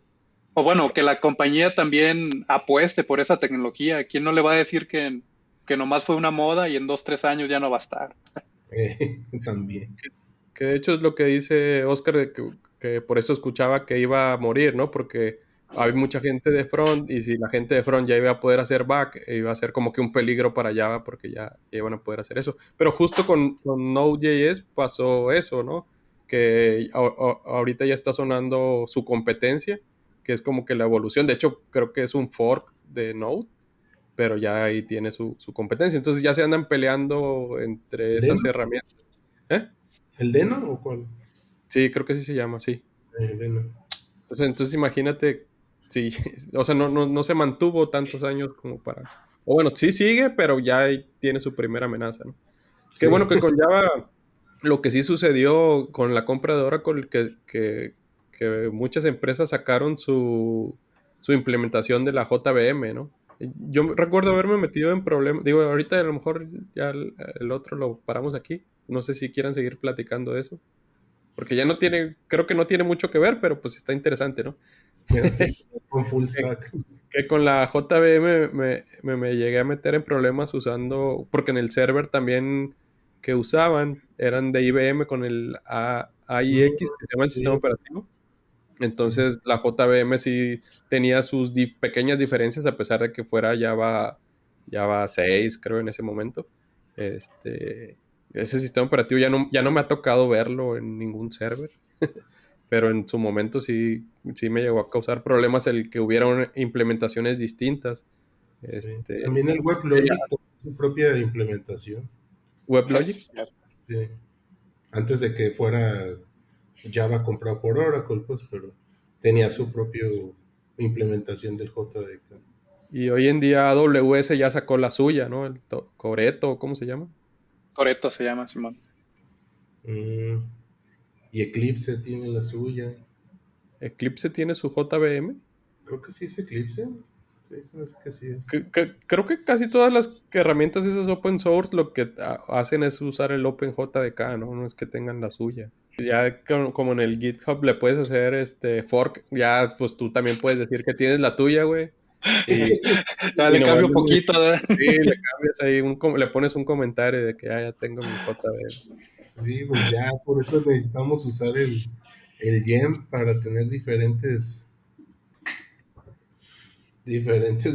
bueno, que la compañía también apueste por esa tecnología. ¿Quién no le va a decir que nomás fue una moda y en 2, 3 años ya no va a estar? También. que de hecho es lo que dice Oscar, que por eso escuchaba que iba a morir, ¿no? Porque hay mucha gente de front y si la gente de front ya iba a poder hacer back, iba a ser como que un peligro para Java porque ya iban a poder hacer eso. Pero justo con Node.js pasó eso, ¿no? Que ahorita ya está sonando su competencia, que es como que la evolución. De hecho, creo que es un fork de Node, pero ya ahí tiene su competencia. Entonces ya se andan peleando entre ¿El esas Deno? herramientas. ¿Eh? ¿El Deno o cuál? Sí, creo que sí se llama, sí. Deno. Entonces imagínate, sí, o sea, no se mantuvo tantos años como para... O bueno, sí sigue, pero ya ahí tiene su primera amenaza, ¿no? Qué Sí. bueno que con Java, lo que sí sucedió con la compra de Oracle, que muchas empresas sacaron su implementación de la JVM, ¿no? Yo recuerdo haberme metido en problemas, digo, ahorita a lo mejor ya el otro lo paramos aquí, no sé si quieran seguir platicando de eso. Porque ya no tiene, creo que no tiene mucho que ver, pero pues está interesante, ¿no? Ok, con full Que, stack. que con la JVM me llegué a meter en problemas usando, porque en el server también que usaban eran de IBM con el Mm, AIX, que se llama el sistema sí, operativo. sí, Entonces la JVM sí tenía sus pequeñas diferencias a pesar de que fuera Java 6, creo, en ese momento. Ese sistema operativo ya no me ha tocado verlo en ningún server, pero en su momento sí me llegó a causar problemas el que hubieran implementaciones distintas. sí. Este, También el WebLogic tiene su propia implementación. WebLogic. Es cierto. Sí. Antes de que fuera Java comprado por Oracle, pues, pero tenía su propia implementación del JDK. Y hoy en día AWS ya sacó la suya, ¿no? El Coreto, ¿cómo se llama? Coreto se llama, Simón. Mm, y Eclipse tiene la suya. Eclipse tiene su JVM. Creo que sí es Eclipse. Sí, se me hace que sí es. Creo que casi todas las herramientas esas open source lo que hacen es usar el OpenJDK, ¿no? No es que tengan la suya. Ya como en el GitHub le puedes hacer fork, ya pues tú también puedes decir que tienes la tuya, güey. Y, Ya y le nomás cambio un poquito, ¿verdad? sí, le cambias ahí, le pones un comentario de que ya tengo mi JVM. Sí, pues ya por eso necesitamos usar el Gem para tener diferentes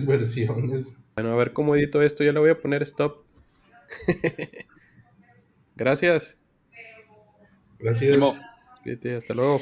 versiones. Bueno, a ver cómo edito esto, ya le voy a poner stop. Gracias. Gracias. Ánimo. Despídete, hasta luego.